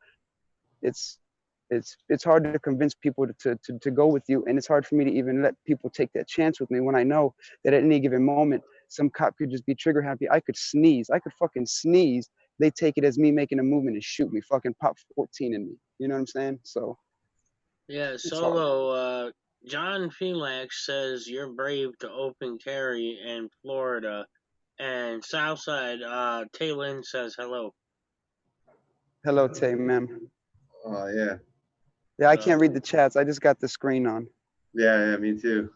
Speaker 3: it's hard to convince people to go with you, and it's hard for me to even let people take that chance with me when I know that at any given moment some cop could just be trigger happy. I could fucking sneeze, they take it as me making a movement and shoot me, fucking pop 14 in me. You know what I'm saying? So
Speaker 1: yeah, Solo, John Felix says you're brave to open carry in Florida. And Southside, Taylin says hello.
Speaker 3: Hello, Tay, ma'am.
Speaker 2: Oh, yeah.
Speaker 3: Yeah, I can't read the chats. I just got the screen on.
Speaker 2: Yeah, me too.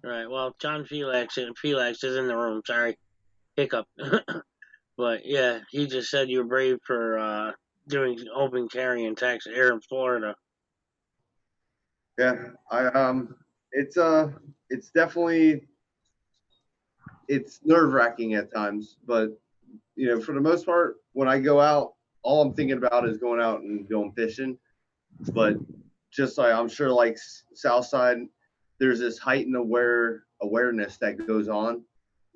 Speaker 1: Right. Well, John Felix is in the room. Sorry, hiccup. But yeah, he just said you were brave for doing open carry in Texas, here in Florida.
Speaker 2: Yeah, it's definitely, it's nerve-wracking at times, but for the most part, when I go out, all I'm thinking about is going out and going fishing. But just like I'm sure, like Southside, there's this heightened awareness that goes on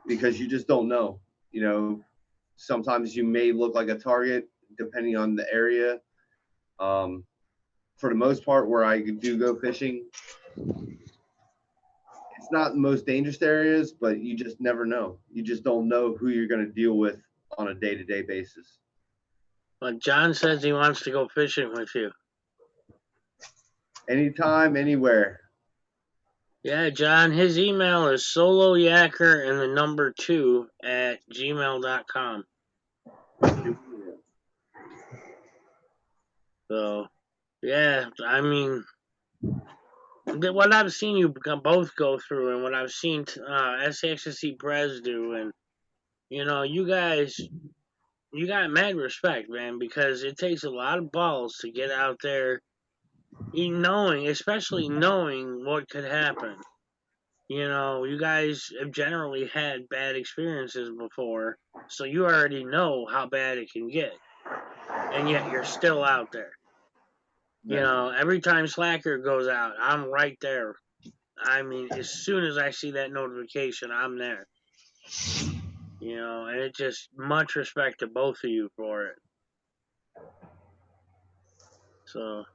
Speaker 2: because you just don't know. Sometimes you may look like a target depending on the area. For the most part, where I do go fishing, it's not the most dangerous areas, but you just never know. You just don't know who you're going to deal with on a day-to-day basis.
Speaker 1: But John says he wants to go fishing with you.
Speaker 2: Anytime, anywhere.
Speaker 1: Yeah, John, his email is SoloYaker and the number 2 at gmail.com. So, yeah, I mean, what I've seen you both go through and what I've seen SXC Prez do, and, you guys, you got mad respect, man, because it takes a lot of balls to get out there, especially knowing what could happen. You guys have generally had bad experiences before, so you already know how bad it can get. And yet you're still out there. Every time Slakr210 goes out, I'm right there. I mean, as soon as I see that notification, I'm there. And it's just much respect to both of you for it. So.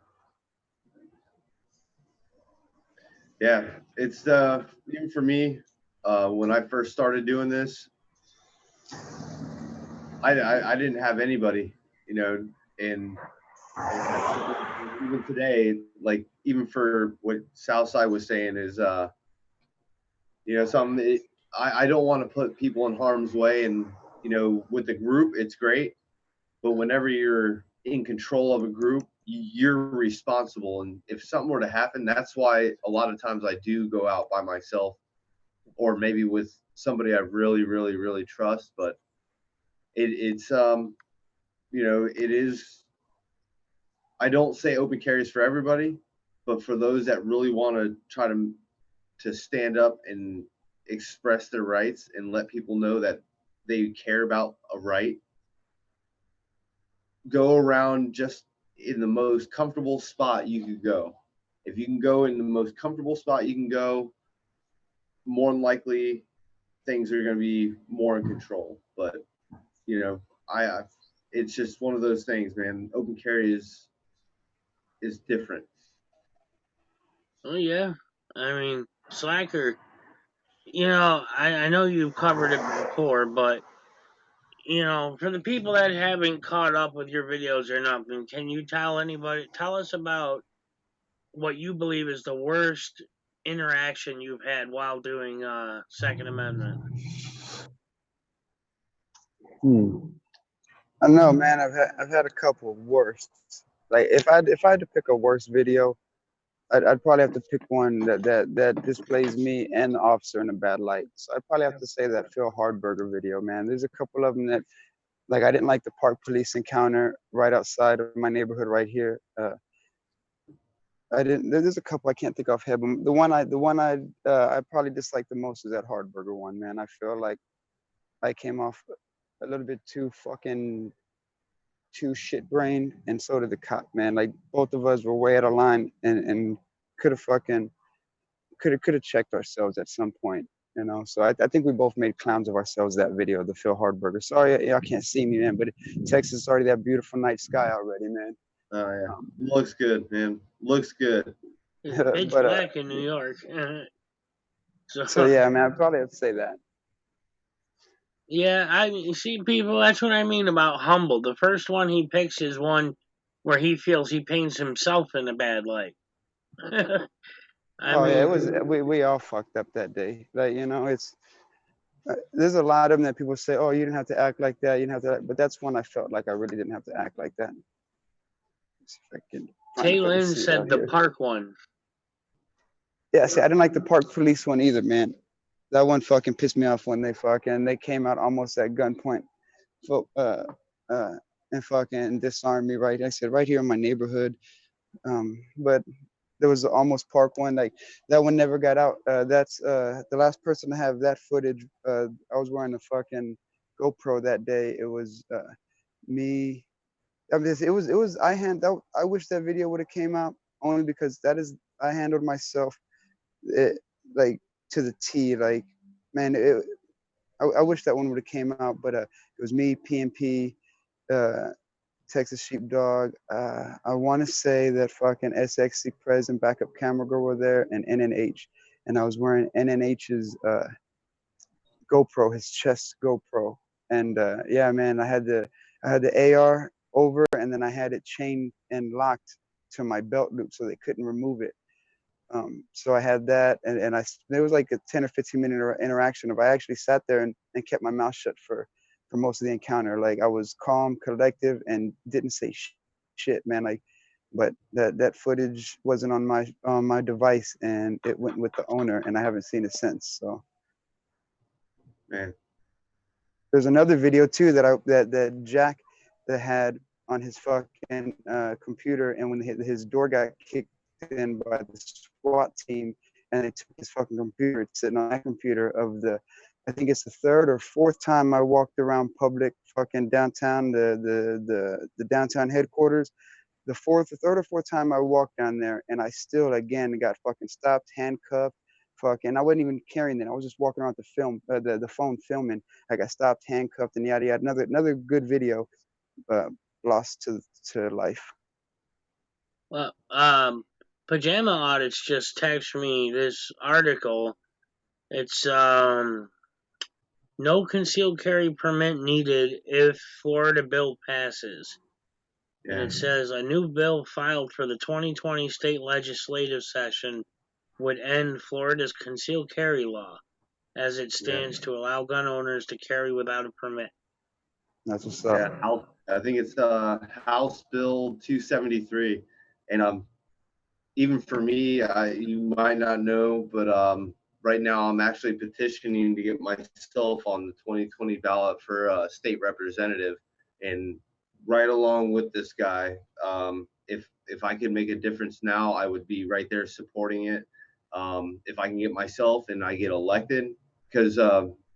Speaker 2: Yeah, it's even for me, when I first started doing this, I didn't have anybody, and even today, like even for what Southside was saying is, something I don't want to put people in harm's way, and with the group it's great, but whenever you're in control of a group, you're responsible, and if something were to happen, that's why a lot of times I do go out by myself, or maybe with somebody I really, really, really trust. But it's it is. I don't say open carry is for everybody, but for those that really want to try to stand up and express their rights and let people know that they care about a right, go around just in the most comfortable spot you could go. If you can go in the most comfortable spot you can go, more than likely things are going to be more in control. But I it's just one of those things, man. Open carry is different.
Speaker 1: Oh yeah, I mean, Slakr210. I know you've covered it before, but for the people that haven't caught up with your videos or nothing, can you tell us about what you believe is the worst interaction you've had while doing Second Amendment?
Speaker 3: I know, man. I've had a couple of worst. Like if I had to pick a worst video, I'd probably have to pick one that displays me and the officer in a bad light. So I'd probably have to say that Phil Hardberger video, man. There's a couple of them that, like, I didn't like the park police encounter right outside of my neighborhood right here. I didn't. There's a couple I can't think of here, but the one I probably dislike the most is that Hardberger one, man. I feel like I came off a little bit too shit brained, and so did the cop, man. Like both of us were way out of line, and could have checked ourselves at some point, So I think we both made clowns of ourselves that video, the Phil Hardberger. Sorry, y'all can't see me, man, but Texas is already that beautiful night sky already, man.
Speaker 2: Oh yeah, looks good, man. Looks good.
Speaker 1: It's pitch black in New York.
Speaker 3: So yeah, man, I'd probably have to say that.
Speaker 1: Yeah, see, people, that's what I mean about humble. The first one he picks is one where he feels he paints himself in a bad light.
Speaker 3: Yeah, it was we all fucked up that day. Like, there's a lot of them that people say, oh, you didn't have to act like that, you didn't have to act, but that's when I felt like I really didn't have to act like that. Let's see if I can find a better
Speaker 1: Taylin
Speaker 3: seat out
Speaker 1: said the
Speaker 3: here.
Speaker 1: park one.
Speaker 3: Yeah, see, I didn't like the park police one either, man. That one fucking pissed me off when they came out almost at gunpoint, and fucking disarmed me right. I said right here in my neighborhood. But there was the almost park one, like that one never got out. That's the last person to have that footage. I was wearing a fucking GoPro that day. It was me. I mean, it was I wish that video would have came out only because that is I handled myself like to the T. Like, man, I wish that one would have came out, but it was me, PNP, Texas Sheepdog. I want to say that fucking SXC Prez and Backup Camera Girl were there, and NNH, and I was wearing NNH's GoPro, his chest GoPro, and yeah, man, I had the AR over, and then I had it chained and locked to my belt loop so they couldn't remove it. So I had that, and there was like a 10 or 15 minute interaction of I actually sat there and kept my mouth shut for most of the encounter. Like I was calm, collective, and didn't say shit, man. Like, but that footage wasn't on my device, and it went with the owner, and I haven't seen it since. So,
Speaker 2: Man,
Speaker 3: there's another video too that Jack that had on his fucking computer, and when his door got kicked in by the SWAT team, and they took his fucking computer. It's sitting on that computer of I think it's the third or fourth time I walked around public fucking downtown, the downtown headquarters. The third or fourth time I walked down there, and I still again got fucking stopped, handcuffed, fucking. I wasn't even carrying it. I was just walking around the phone filming. I got stopped, handcuffed, and yada yada. Another good video, lost to life.
Speaker 1: Well, Pajama Audits just texted me this article. It's no concealed carry permit needed if Florida bill passes.
Speaker 2: yeah.
Speaker 1: And it says a new bill filed for the 2020 state legislative session would end Florida's concealed carry law as it stands to allow gun owners to carry without a permit.
Speaker 3: That's what's up.
Speaker 2: Yeah, I think it's House Bill 273, and even for me, you might not know, but right now I'm actually petitioning to get myself on the 2020 ballot for state representative, and right along with this guy, if I could make a difference now, I would be right there supporting it. If I can get myself and I get elected, because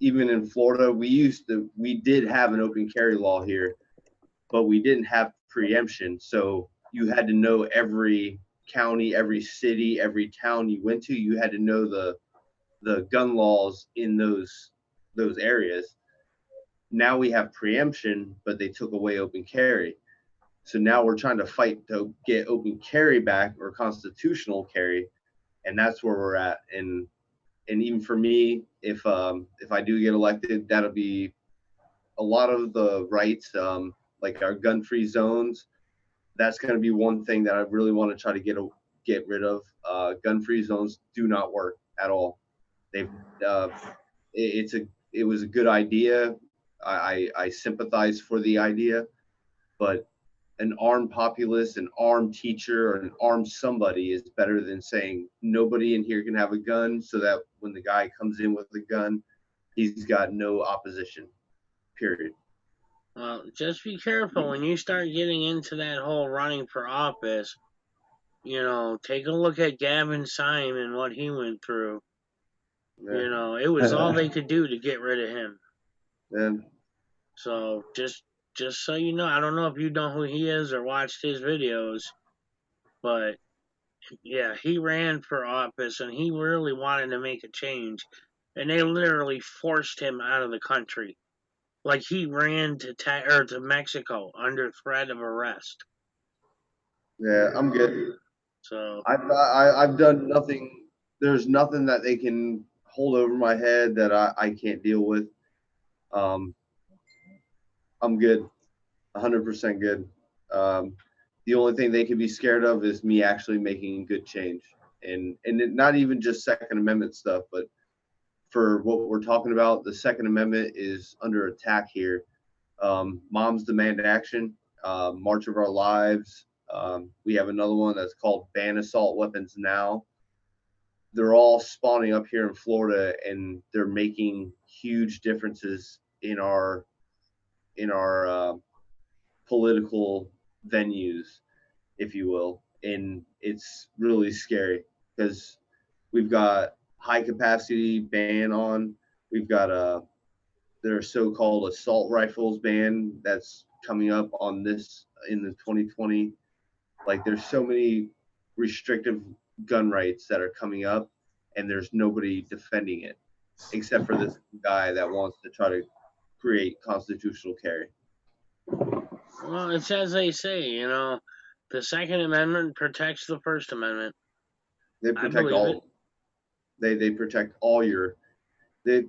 Speaker 2: even in Florida, we did have an open carry law here, but we didn't have preemption. So you had to know every county, every city, every town you went to, you had to know the gun laws in those areas. Now we have preemption, but they took away open carry. So now we're trying to fight to get open carry back, or constitutional carry, and that's where we're at. And even for me, if I do get elected, that'll be a lot of the rights, like our gun-free zones. That's going to be one thing that I really want to try to get rid of. Gun-free zones do not work at all. They've it was a good idea. I sympathize for the idea, but an armed populace, an armed teacher, or an armed somebody is better than saying nobody in here can have a gun, so that when the guy comes in with a gun, he's got no opposition, period.
Speaker 1: Well, just be careful when you start getting into that whole running for office. Take a look at Gavin Simon, what he went through.
Speaker 2: Yeah.
Speaker 1: It was all they could do to get rid of him.
Speaker 2: And
Speaker 1: So just so you know, I don't know if you know who he is or watched his videos, but yeah, he ran for office and he really wanted to make a change, and they literally forced him out of the country. Like he ran to Mexico under threat of arrest.
Speaker 2: yeah, I'm good.
Speaker 1: So
Speaker 2: I've done nothing. There's nothing that they can hold over my head that I can't deal with. I'm good, 100% good. The only thing they can be scared of is me actually making good change, and not even just Second Amendment stuff, but for what we're talking about, the Second Amendment is under attack here. Moms Demand Action, March of Our Lives. We have another one that's called Ban Assault Weapons Now. They're all spawning up here in Florida, and they're making huge differences in our political venues, if you will. And it's really scary because we've got high capacity ban on. We've got their so-called assault rifles ban that's coming up on this in the 2020. Like, there's so many restrictive gun rights that are coming up, and there's nobody defending it except for this guy that wants to try to create constitutional carry.
Speaker 1: Well, it's as they say, the Second Amendment protects the First Amendment.
Speaker 2: They protect all. They protect all your.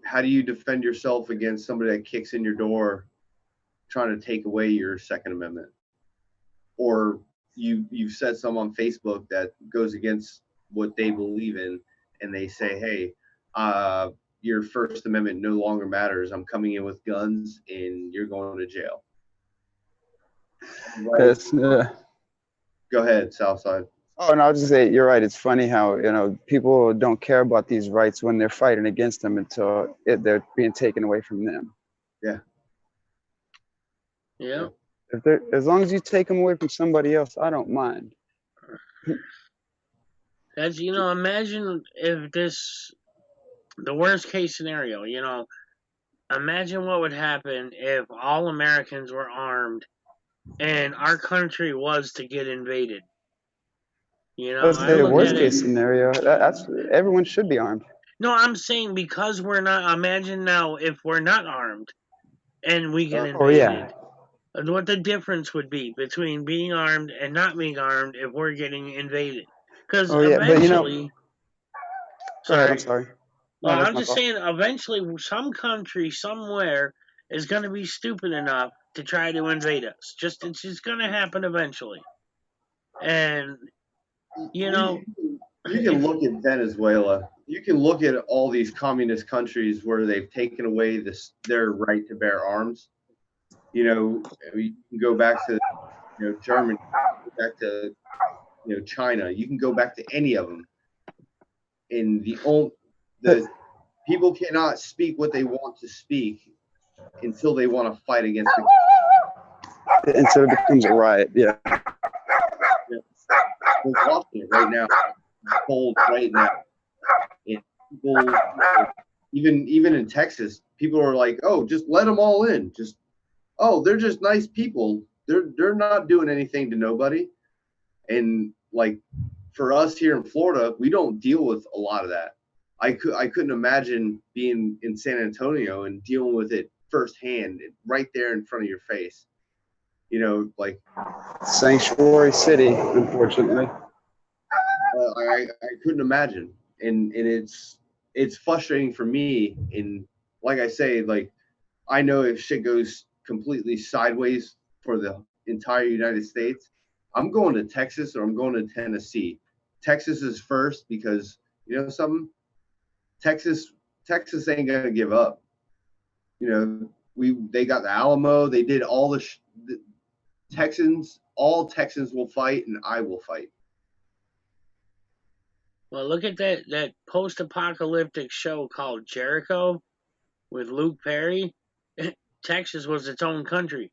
Speaker 2: How do you defend yourself against somebody that kicks in your door, trying to take away your Second Amendment, or you've said some on Facebook that goes against what they believe in, and they say, hey, your First Amendment no longer matters. I'm coming in with guns, and you're going to jail. Right.
Speaker 3: Yes.
Speaker 2: Go ahead, Southside.
Speaker 3: Oh, and I'll just say you're right. It's funny how people don't care about these rights when they're fighting against them until they're being taken away from them.
Speaker 2: Yeah.
Speaker 1: Yeah.
Speaker 3: As long as you take them away from somebody else, I don't mind.
Speaker 1: That's imagine if the worst case scenario. Imagine what would happen if all Americans were armed and our country was to get invaded.
Speaker 3: That's the worst case scenario. That's everyone should be armed.
Speaker 1: No, I'm saying because we're not. Imagine now if we're not armed and we get invaded. Oh, yeah. What the difference would be between being armed and not being armed if we're getting invaded. Because eventually...
Speaker 3: I'm sorry.
Speaker 1: Well, I'm just saying eventually some country somewhere is going to be stupid enough to try to invade us. It's just going to happen eventually. And,
Speaker 2: you can look at Venezuela. You can look at all these communist countries where they've taken away their right to bear arms. You can go back to Germany, back to China. You can go back to any of them. And the people cannot speak what they want to speak until they want to fight against it.
Speaker 3: Until it becomes a riot. Yeah.
Speaker 2: We're watching it right now. It's cold right now. And people, even in Texas, people are like, "Oh, just let them all in. They're just nice people. They're not doing anything to nobody." And like for us here in Florida, we don't deal with a lot of that. I couldn't imagine being in San Antonio and dealing with it firsthand, right there in front of your face. Like
Speaker 3: sanctuary city, unfortunately.
Speaker 2: I couldn't imagine, and it's frustrating for me. And like I say, like I know if shit goes completely sideways for the entire United States, I'm going to Texas or I'm going to Tennessee. Texas is first because something. Texas ain't gonna give up. They got the Alamo. They did all the Texans. All Texans will fight, and I will fight.
Speaker 1: Well, look at that post-apocalyptic show called Jericho with Luke Perry. Texas was its own country.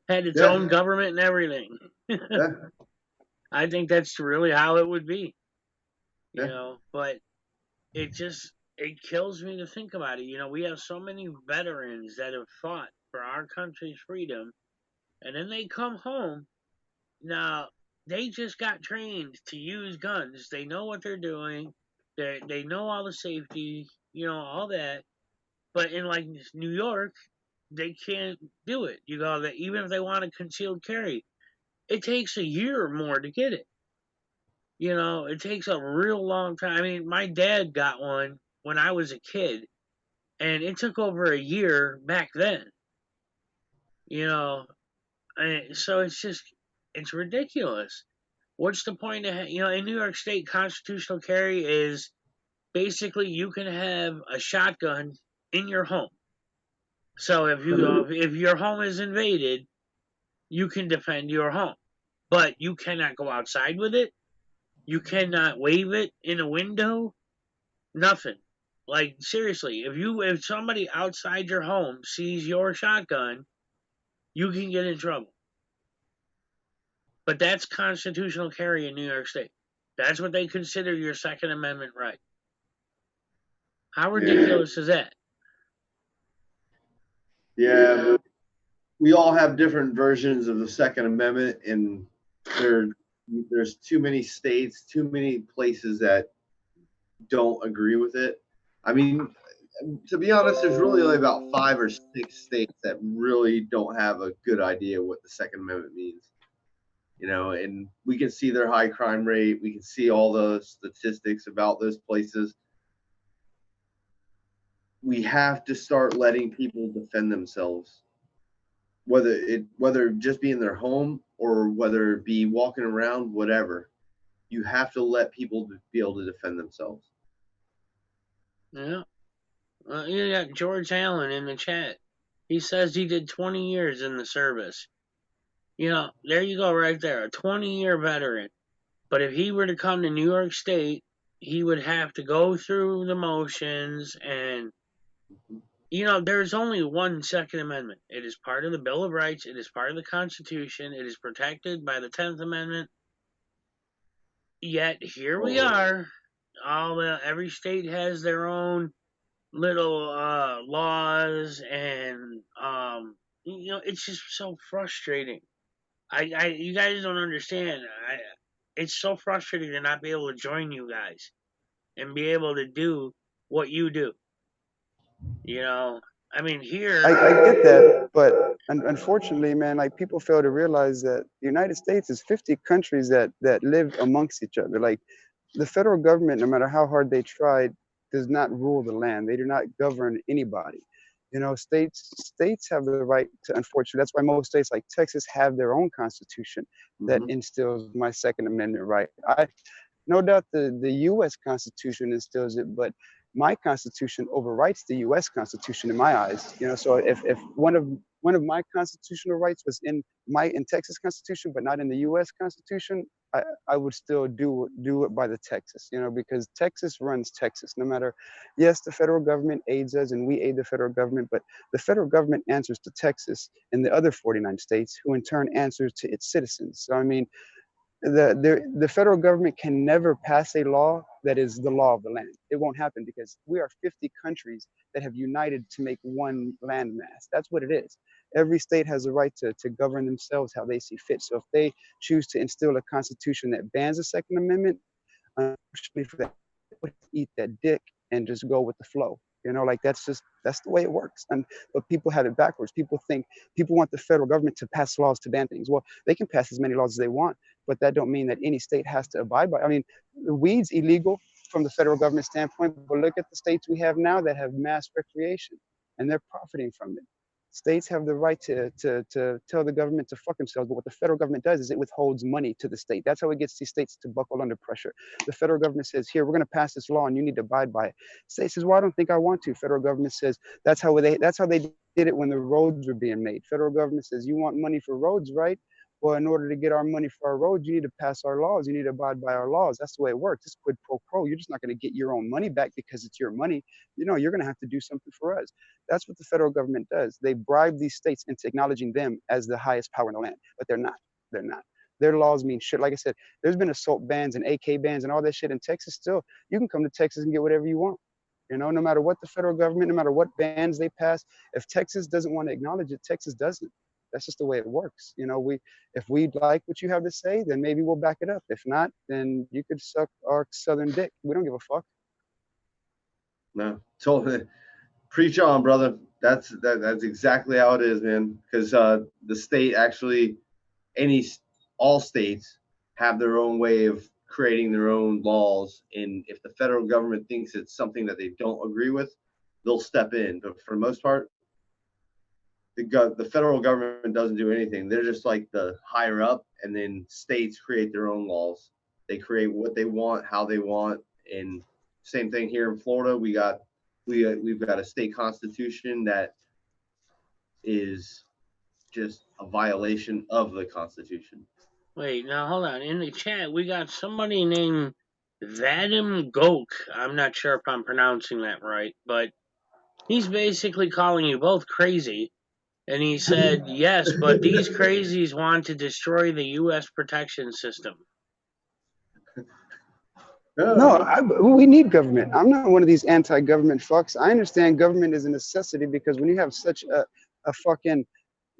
Speaker 1: Had its own government and everything. I think that's really how it would be. But it kills me to think about it. We have so many veterans that have fought for our country's freedom, and then they come home. Now, they just got trained to use guns. They know what they're doing. They know all the safety, all that. But in like New York, they can't do it. Even if they want a concealed carry, it takes a year or more to get it. It takes a real long time. I mean, my dad got one when I was a kid, and it took over a year back then. So it's ridiculous. What's the point of in New York State, constitutional carry is basically you can have a shotgun in your home. So if your home is invaded, you can defend your home, but you cannot go outside with it. You cannot wave it in a window. Nothing. Like seriously, if somebody outside your home sees your shotgun, you can get in trouble. But that's constitutional carry in New York State. That's what they consider your Second Amendment right. How ridiculous is that?
Speaker 2: Yeah, we all have different versions of the Second Amendment, and there's too many states, too many places that don't agree with it. I mean, to be honest, there's really only about 5 or 6 states that really don't have a good idea what the Second Amendment means. You know, and we can see their high crime rate. We can see all the statistics about those places. We have to start letting people defend themselves, whether just be in their home or whether it be walking around, whatever. You have to let people be able to defend themselves.
Speaker 1: Yeah. You got George Allen in the chat. He says he did 20 years in the service. You know, there you go right there, a 20-year veteran. But if he were to come to New York State, he would have to go through the motions and, you know, there's only one Second Amendment. It is part of the Bill of Rights. It is part of the Constitution. It is protected by the 10th Amendment. Yet here we are. Every state has their own little laws, and you know, it's just so frustrating. You guys don't understand. It's so frustrating to not be able to join you guys and be able to do what you do. You know, I mean, here.
Speaker 3: I get that, but unfortunately, man, like people fail to realize that the United States is 50 countries that live amongst each other. Like the federal government, no matter how hard they tried, does not rule the land. They do not govern anybody. You know, states have the right to, unfortunately, that's why most states like Texas have their own constitution that instills my Second Amendment right. No doubt the U.S. Constitution instills it, but my Constitution overwrites the U.S. Constitution in my eyes. You know, so if one of my constitutional rights was in Texas Constitution, but not in the U.S. Constitution, I would still do it by the Texas. You know, because Texas runs Texas. No matter, yes, the federal government aids us, and we aid the federal government, but the federal government answers to Texas and the other 49 states, who in turn answers to its citizens. So I mean, the federal government can never pass a law that is the law of the land. It won't happen because we are 50 countries that have united to make one landmass. That's what it is. Every state has a right to govern themselves how they see fit. So if they choose to instill a constitution that bans the Second Amendment, unfortunately for that, eat that dick and just go with the flow. You know, like that's the way it works. But people have it backwards. People want the federal government to pass laws to ban things. Well, they can pass as many laws as they want, but that don't mean that any state has to abide by. I mean, the weed's illegal from the federal government standpoint, but look at the states we have now that have mass recreation, and they're profiting from it. States have the right to tell the government to fuck themselves, but what the federal government does is it withholds money to the state. That's how it gets these states to buckle under pressure. The federal government says, here, we're going to pass this law and you need to abide by it. State says, well, I don't think I want to. Federal government says, that's how they did it when the roads were being made. Federal government says, you want money for roads, right? Well, in order to get our money for our roads, you need to pass our laws. You need to abide by our laws. That's the way it works. It's quid pro quo. You're just not going to get your own money back because it's your money. You know, you're going to have to do something for us. That's what the federal government does. They bribe these states into acknowledging them as the highest power in the land, but they're not. They're not. Their laws mean shit. Like I said, there's been assault bans and AK bans and all that shit in Texas. Still, you can come to Texas and get whatever you want. You know, no matter what the federal government, no matter what bans they pass, if Texas doesn't want to acknowledge it, Texas doesn't. That's just the way it works. You know, if we like what you have to say, then maybe we'll back it up. If not, then you could suck our southern dick. We don't give a fuck.
Speaker 2: No, totally. Preach on, brother. That's exactly how it is, man. Because the state actually, all states have their own way of creating their own laws, and if the federal government thinks it's something that they don't agree with, they'll step in. But for the most part, the federal government doesn't do anything. They're just like the higher up, and then states create their own laws. They create what they want, how they want, and Same thing here in Florida. We've got a state constitution that is just a violation of the Constitution.
Speaker 1: Wait, now hold on. In the chat, we got somebody named Vadim Gok. I'm not sure if I'm pronouncing that right, but he's basically calling you both crazy. And he said, yes, but these crazies want to destroy the U.S. protection system.
Speaker 3: No, we need government. I'm not one of these anti-government fucks. I understand government is a necessity because when you have such a fucking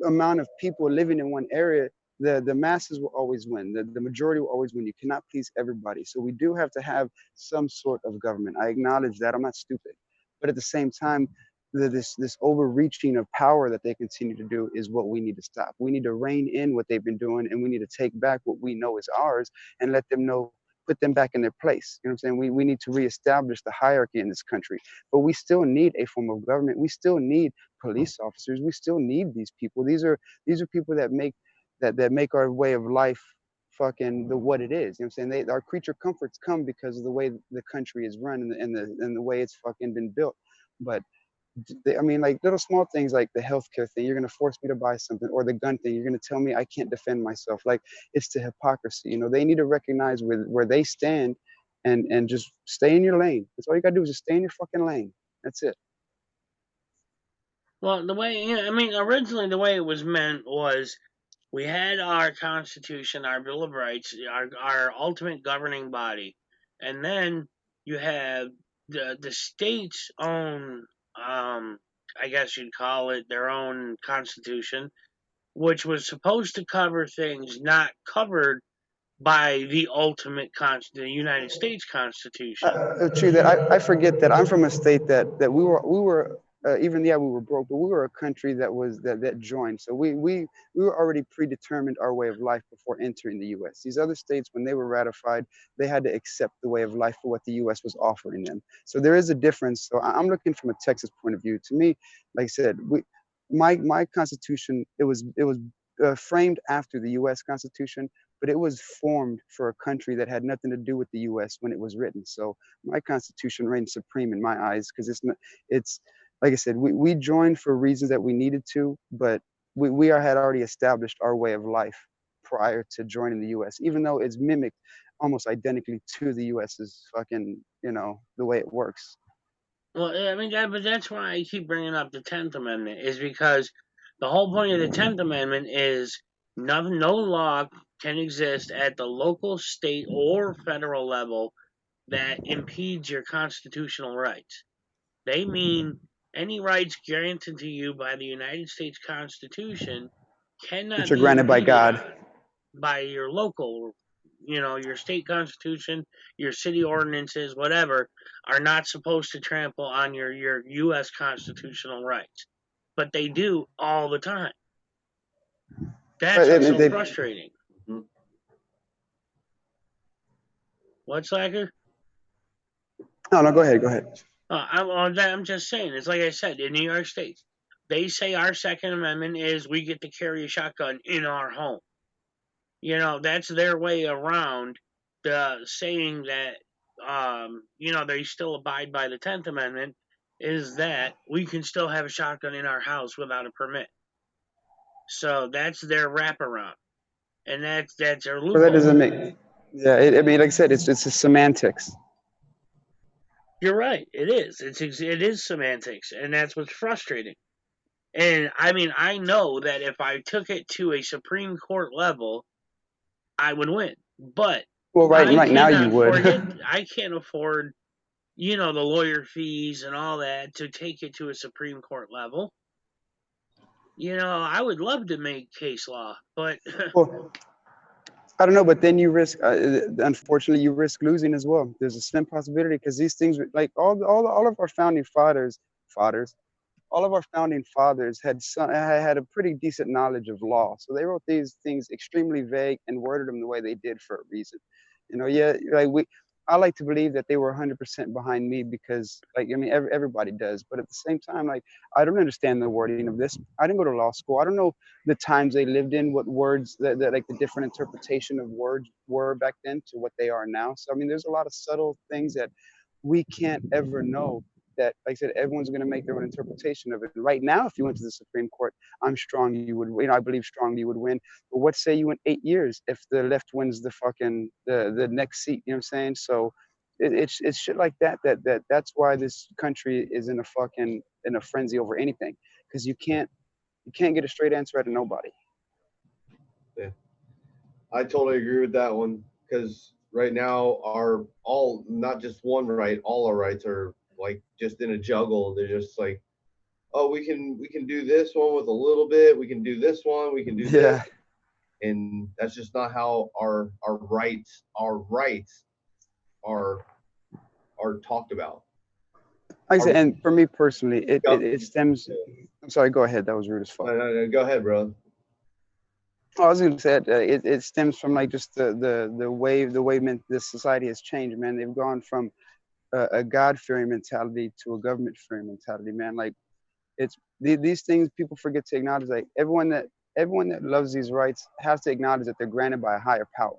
Speaker 3: amount of people living in one area, the masses will always win. The majority will always win. You cannot please everybody. So we do have to have some sort of government. I acknowledge that. I'm not stupid. But at the same time, this overreaching of power that they continue to do is what we need to stop. We need to rein in what they've been doing, and we need to take back what we know is ours and let them know, put them back in their place. You know what I'm saying? We need to reestablish the hierarchy in this country. But we still need a form of government. We still need police officers. We still need these people. These are people that make our way of life fucking what it is. You know what I'm saying? Our creature comforts come because of the way the country is run and the way it's fucking been built. But I mean, like little small things like the healthcare thing, you're going to force me to buy something, or the gun thing, you're going to tell me I can't defend myself. Like, it's the hypocrisy. You know, they need to recognize where they stand and just stay in your lane. That's all you got to do is just stay in your fucking lane. That's it.
Speaker 1: Well, originally the way it was meant was we had our Constitution, our Bill of Rights, our ultimate governing body, and then you have the state's own, I guess you'd call it their own constitution, which was supposed to cover things not covered by the ultimate the United States Constitution.
Speaker 3: True that. I forget that I'm from a state that we were even we were broke, but we were a country that joined. So we were already predetermined our way of life before entering the U.S. These other states, when they were ratified, they had to accept the way of life for what the U.S. was offering them. So there is a difference. So I'm looking from a Texas point of view. To me, like I said, my Constitution, it was framed after the U.S. Constitution, but it was formed for a country that had nothing to do with the U.S. when it was written. So my Constitution reigns supreme in my eyes because it's like I said, we joined for reasons that we needed to, but we had already established our way of life prior to joining the U.S., even though it's mimicked almost identically to the U.S.'s fucking, the way it works.
Speaker 1: Well, I mean, but that's why I keep bringing up the 10th Amendment, is because the whole point of the 10th Amendment is no law can exist at the local, state, or federal level that impedes your constitutional rights. They mean any rights granted to you by the United States Constitution cannot be
Speaker 3: granted by God,
Speaker 1: by your local, your state constitution, your city ordinances, whatever, are not supposed to trample on your U.S. constitutional rights. But they do all the time. That's what's so frustrating. Mm-hmm. What, Slakr?
Speaker 3: No, go ahead.
Speaker 1: I'm just saying, it's like I said, in New York State, they say our Second Amendment is we get to carry a shotgun in our home. That's their way around saying that, they still abide by the 10th Amendment, is that we can still have a shotgun in our house without a permit. So that's their wraparound. And that's their loophole.
Speaker 3: Well, that doesn't make... Yeah, I mean, like I said, it's just semantics.
Speaker 1: You're right. It is. It is semantics, and that's what's frustrating. And I mean, I know that if I took it to a Supreme Court level, I would win. But
Speaker 3: right now you would.
Speaker 1: I can't afford, the lawyer fees and all that to take it to a Supreme Court level. I would love to make case law, but
Speaker 3: well, I don't know. But then you risk, unfortunately, you risk losing as well. There's a slim possibility because these things, like all of our founding fathers, all of our founding fathers had a pretty decent knowledge of law. So they wrote these things extremely vague and worded them the way they did for a reason. I like to believe that they were 100% behind me because, everybody does. But at the same time, I don't understand the wording of this. I didn't go to law school. I don't know the times they lived in, what words, that the different interpretation of words were back then to what they are now. So, there's a lot of subtle things that we can't ever know that, like I said, everyone's going to make their own interpretation of it. And right now, if you went to the Supreme Court, I'm strong you would win. I believe strongly you would win. But what say you in 8 years if the left wins the fucking the next seat? You know what I'm saying? So it's shit like that's why this country is in a frenzy over anything, because you can't get a straight answer out of nobody.
Speaker 2: Yeah, I totally agree with that one, because right now not just one right, all our rights are like just in a juggle. They're just like, oh, we can do this one with a little bit, we can do this one, we can do this, and that's just not how our rights are talked about.
Speaker 3: Like I said, and for me personally, it stems. I'm sorry, go ahead. That was rude as fuck.
Speaker 2: No, go ahead, bro.
Speaker 3: I was going to say it stems from like just the way this society has changed, man. They've gone from a God-fearing mentality to a government-fearing mentality, man. Like it's these things people forget to acknowledge. Like everyone that loves these rights has to acknowledge that they're granted by a higher power.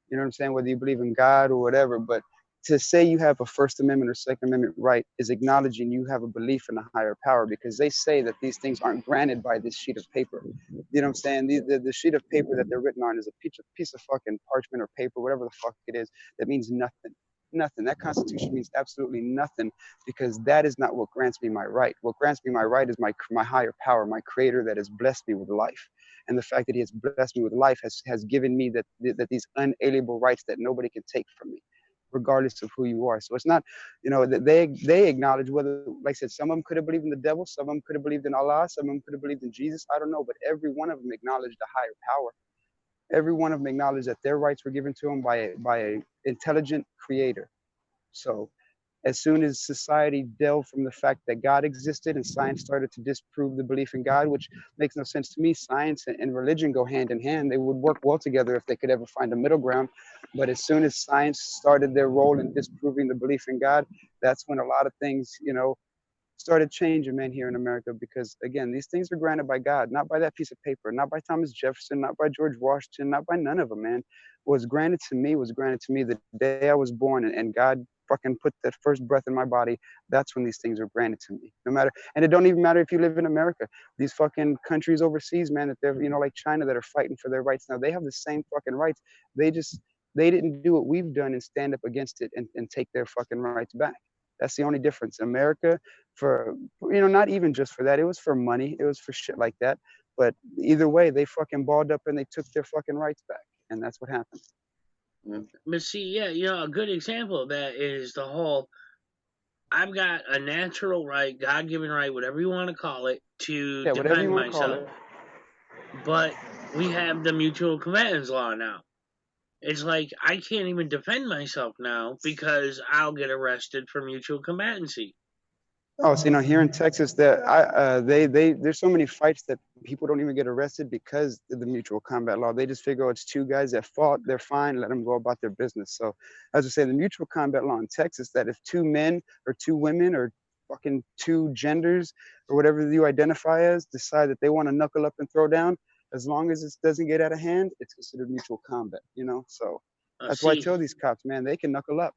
Speaker 3: You know what I'm saying? Whether you believe in God or whatever, but to say you have a First Amendment or Second Amendment right is acknowledging you have a belief in a higher power, because they say that these things aren't granted by this sheet of paper. You know what I'm saying? The sheet of paper that they're written on is a piece of fucking parchment or paper, whatever the fuck it is, that means nothing. Nothing. That Constitution means absolutely nothing, because that is not what grants me my right. What grants me my right is my higher power, my creator that has blessed me with life. And the fact that he has blessed me with life has given me that these unalienable rights that nobody can take from me, regardless of who you are. So it's not, that they acknowledge whether, like I said, some of them could have believed in the devil, some of them could have believed in Allah, some of them could have believed in Jesus. I don't know, but every one of them acknowledged a higher power. Every one of them acknowledged that their rights were given to them by a intelligent creator. So as soon as society delved from the fact that God existed and science started to disprove the belief in God, which makes no sense to me, science and religion go hand in hand. They would work well together if they could ever find a middle ground. But as soon as science started their role in disproving the belief in God, that's when a lot of things, started changing, man, here in America. Because again, these things are granted by God, not by that piece of paper, not by Thomas Jefferson, not by George Washington, not by none of them, man. What was granted to me the day I was born, and God fucking put that first breath in my body. That's when these things are granted to me. No matter, and it don't even matter if you live in America. These fucking countries overseas, man, that they're, like China, that are fighting for their rights now, they have the same fucking rights. They didn't do what we've done and stand up against it and take their fucking rights back. That's the only difference. America, for not even just for that, it was for money, it was for shit like that. But either way, they fucking balled up and they took their fucking rights back, and that's what happened.
Speaker 1: But see, yeah, a good example of that is the whole, I've got a natural right, God-given right, whatever you want to call it, to defend myself. But we have the mutual combatants law now. It's like I can't even defend myself now because I'll get arrested for mutual combatancy.
Speaker 3: Oh, so here in Texas, there's so many fights that people don't even get arrested because of the mutual combat law. They just figure, it's two guys that fought, they're fine, let them go about their business. So as I say, the mutual combat law in Texas, that if two men or two women or fucking two genders or whatever you identify as decide that they want to knuckle up and throw down, as long as it doesn't get out of hand, it's considered mutual combat. So that's why I tell these cops, man, they can knuckle up.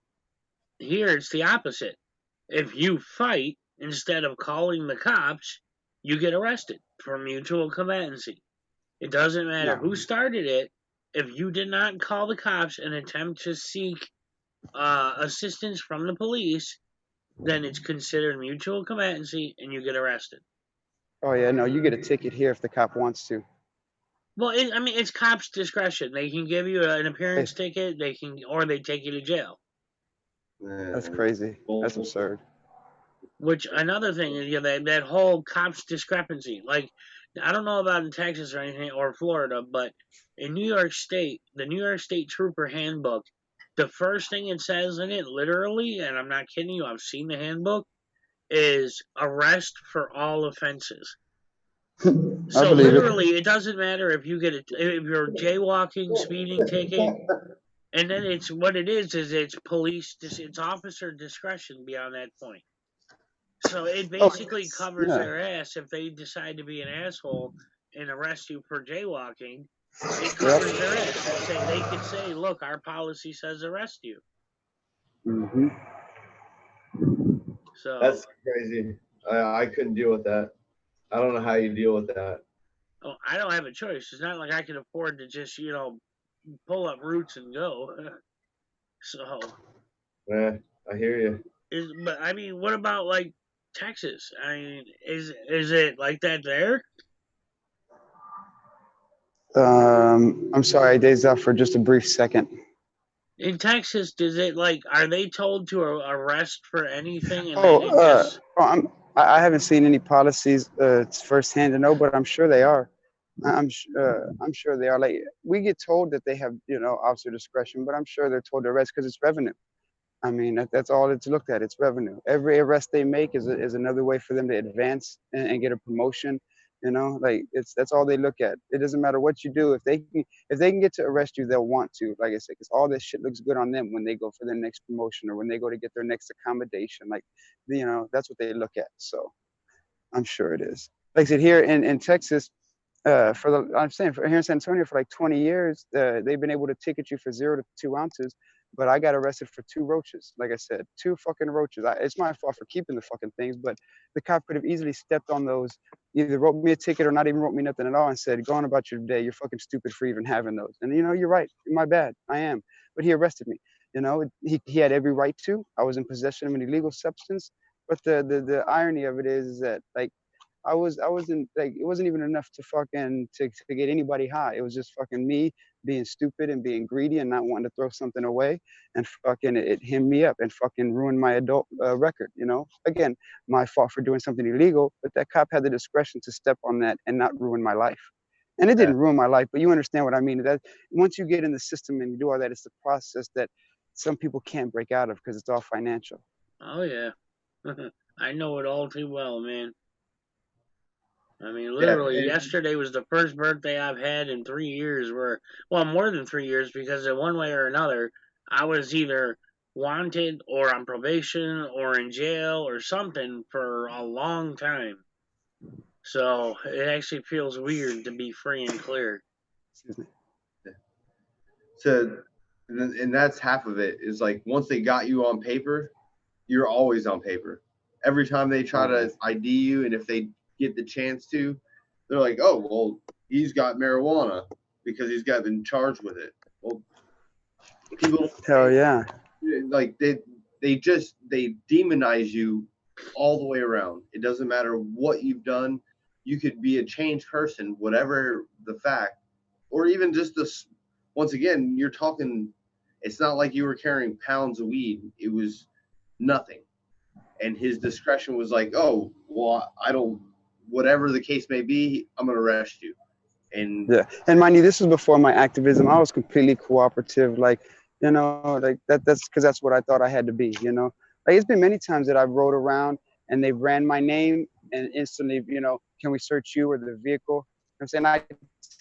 Speaker 1: Here it's the opposite. If you fight, instead of calling the cops, you get arrested for mutual combatancy. It doesn't matter who started it. If you did not call the cops and attempt to seek assistance from the police, then it's considered mutual combatancy and you get arrested.
Speaker 3: Oh yeah, no, you get a ticket here if the cop wants to.
Speaker 1: Well, it's cops' discretion. They can give you an appearance ticket. They take you to jail.
Speaker 3: That's crazy. That's absurd.
Speaker 1: Which another thing is, that whole cops discrepancy. Like, I don't know about in Texas or anything or Florida, but in New York State, the New York State Trooper Handbook, the first thing it says in it, literally, and I'm not kidding you, I've seen the handbook, is arrest for all offenses. So literally, it doesn't matter if you're jaywalking, speeding ticket, and then it's it's officer discretion beyond that point. So it basically covers their ass if they decide to be an asshole and arrest you for jaywalking. It covers their ass. They could say, "Look, our policy says arrest you."
Speaker 3: Mm-hmm.
Speaker 1: So
Speaker 2: That's crazy. I couldn't deal with that. I don't know how you deal with that.
Speaker 1: oh, I don't have a choice. It's not like I can afford to just pull up roots and go. So
Speaker 2: Yeah, I hear you.
Speaker 1: but I mean, what about like Texas? I mean, is it like that there?
Speaker 3: I'm sorry, I dazed out for just a brief second.
Speaker 1: In Texas, does it like are they told to arrest for anything and then
Speaker 3: Oh,
Speaker 1: it just
Speaker 3: I haven't seen any policies firsthand to know, but I'm sure they are. I'm sure they are. Like we get told that they have, officer discretion, but I'm sure they're told to arrest because it's revenue. I mean, that's all it's looked at. It's revenue. Every arrest they make is another way for them to advance and get a promotion. Like that's all they look at. It doesn't matter what you do. If they can get to arrest you, they'll want to. Like I said, because all this shit looks good on them when they go for their next promotion or when they go to get their next accommodation. Like, that's what they look at. So I'm sure it is. Like I said, here in Texas, I'm saying for here in San Antonio for like 20 years, they've been able to ticket you for 0 to 2 ounces. But I got arrested for 2 roaches. Like I said, 2 fucking roaches. It's my fault for keeping the fucking things, but the cop could have easily stepped on those, either wrote me a ticket or not even wrote me nothing at all and said, go on about your day. You're fucking stupid for even having those. And you're right. My bad. I am. But he arrested me. He had every right to. I was in possession of an illegal substance. But the irony of it is that like I wasn't like it wasn't even enough to fucking to get anybody high. It was just fucking me being stupid and being greedy and not wanting to throw something away, and fucking it hemmed me up and fucking ruined my adult record. Again, my fault for doing something illegal, but that cop had the discretion to step on that and not ruin my life. And it
Speaker 2: Yeah,
Speaker 3: didn't ruin my life, but you understand what I mean. That once you get in the system and you do all that, it's the process that some people can't break out of because it's all financial.
Speaker 1: oh yeah. I know it all too well, man. I mean,
Speaker 2: yeah,
Speaker 1: literally, yesterday was the first birthday I've had in 3 years well, more than 3 years, because in one way or another, I was either wanted or on probation or in jail or something for a long time. So it actually feels weird to be free and clear.
Speaker 3: Excuse me.
Speaker 2: so and that's half of it. Is like once they got you on paper, you're always on paper. Every time they try
Speaker 3: Oh,
Speaker 2: to ID you, and if they get the chance to, they're like, "Oh, well, he's got marijuana because he's got been charged with it." Well, people
Speaker 3: hell yeah.
Speaker 2: like they demonize you all the way around. It doesn't matter what you've done. You could be a changed person, whatever the fact, or even just this. Once again, you're talking. It's not like you were carrying pounds of weed. It was nothing, and his discretion was like, "Oh, well, I don't. Whatever the case may be, I'm gonna arrest you." And
Speaker 3: Yeah, and mind you, this was before my activism. I was completely cooperative, like like that's because that's what I thought I had to be. Like it's been many times that I rode around and they ran my name and instantly, can we search you or the vehicle? I'm saying I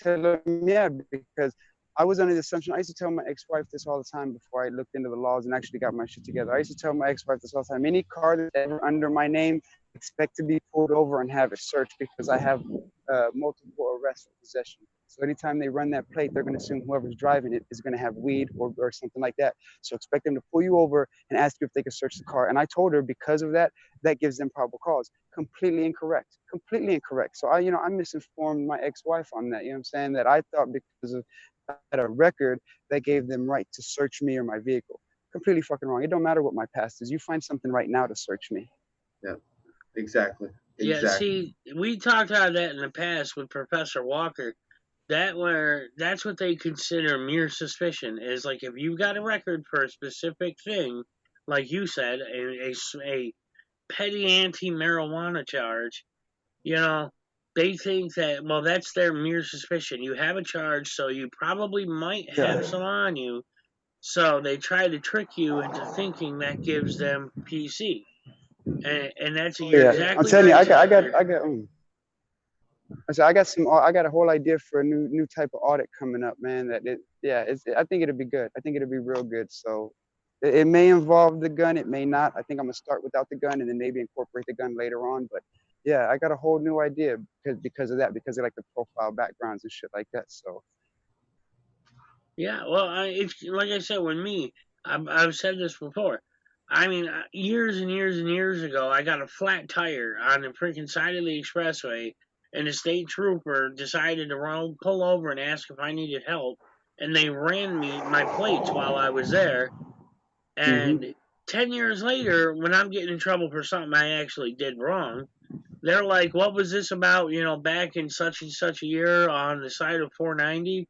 Speaker 3: tell them yeah because I was under the assumption. I used to tell my ex-wife this all the time before I looked into the laws and actually got my shit together. I used to tell my ex-wife this all the time. Any car that's ever under my name, expect to be pulled over and have it searched because I have multiple arrests for possession. So anytime they run that plate, they're going to assume whoever's driving it is going to have weed or something like that. So expect them to pull you over and ask you if they can search the car. And I told her because of that, that gives them probable cause. Completely incorrect. Completely incorrect. So I misinformed my ex-wife on that. You know what I'm saying? That I thought because of I had a record that gave them right to search me or my vehicle. Completely fucking wrong. It don't matter what my past is. You find something right now to search me.
Speaker 2: yeah, exactly,
Speaker 1: Yeah,
Speaker 2: exactly.
Speaker 1: see, we talked about that in the past with Professor Walker. That's what they consider mere suspicion. Is like if you've got a record for a specific thing, like you said, a petty anti-marijuana charge, you know, they think that, well, that's their mere suspicion. You have a charge, so you probably might have
Speaker 3: Yeah.
Speaker 1: some on you. So they try to trick you into thinking that gives them PC. And that's,
Speaker 3: Oh
Speaker 1: you're
Speaker 3: yeah. I'm
Speaker 1: exactly
Speaker 3: telling you,
Speaker 1: right,
Speaker 3: I got I got
Speaker 1: Slakr.
Speaker 3: I got I got a whole idea for a new type of audit coming up, man. I think it'll be good. I think it'll be real good. So it may involve the gun, it may not. I think I'm gonna start without the gun and then maybe incorporate the gun later on. But yeah, I got a whole new idea because of that, because of like the profile backgrounds and shit like that. So
Speaker 1: Yeah, well, it's like I said, I've said this before. I mean, years and years and years ago, I got a flat tire on the freaking side of the expressway, and the state trooper decided to pull over and ask if I needed help, and they ran me my plates while I was there. And 10 years later, when I'm getting in trouble for something I actually did wrong, they're like, "What was this about? You know, back in such and such a year on the side of 490."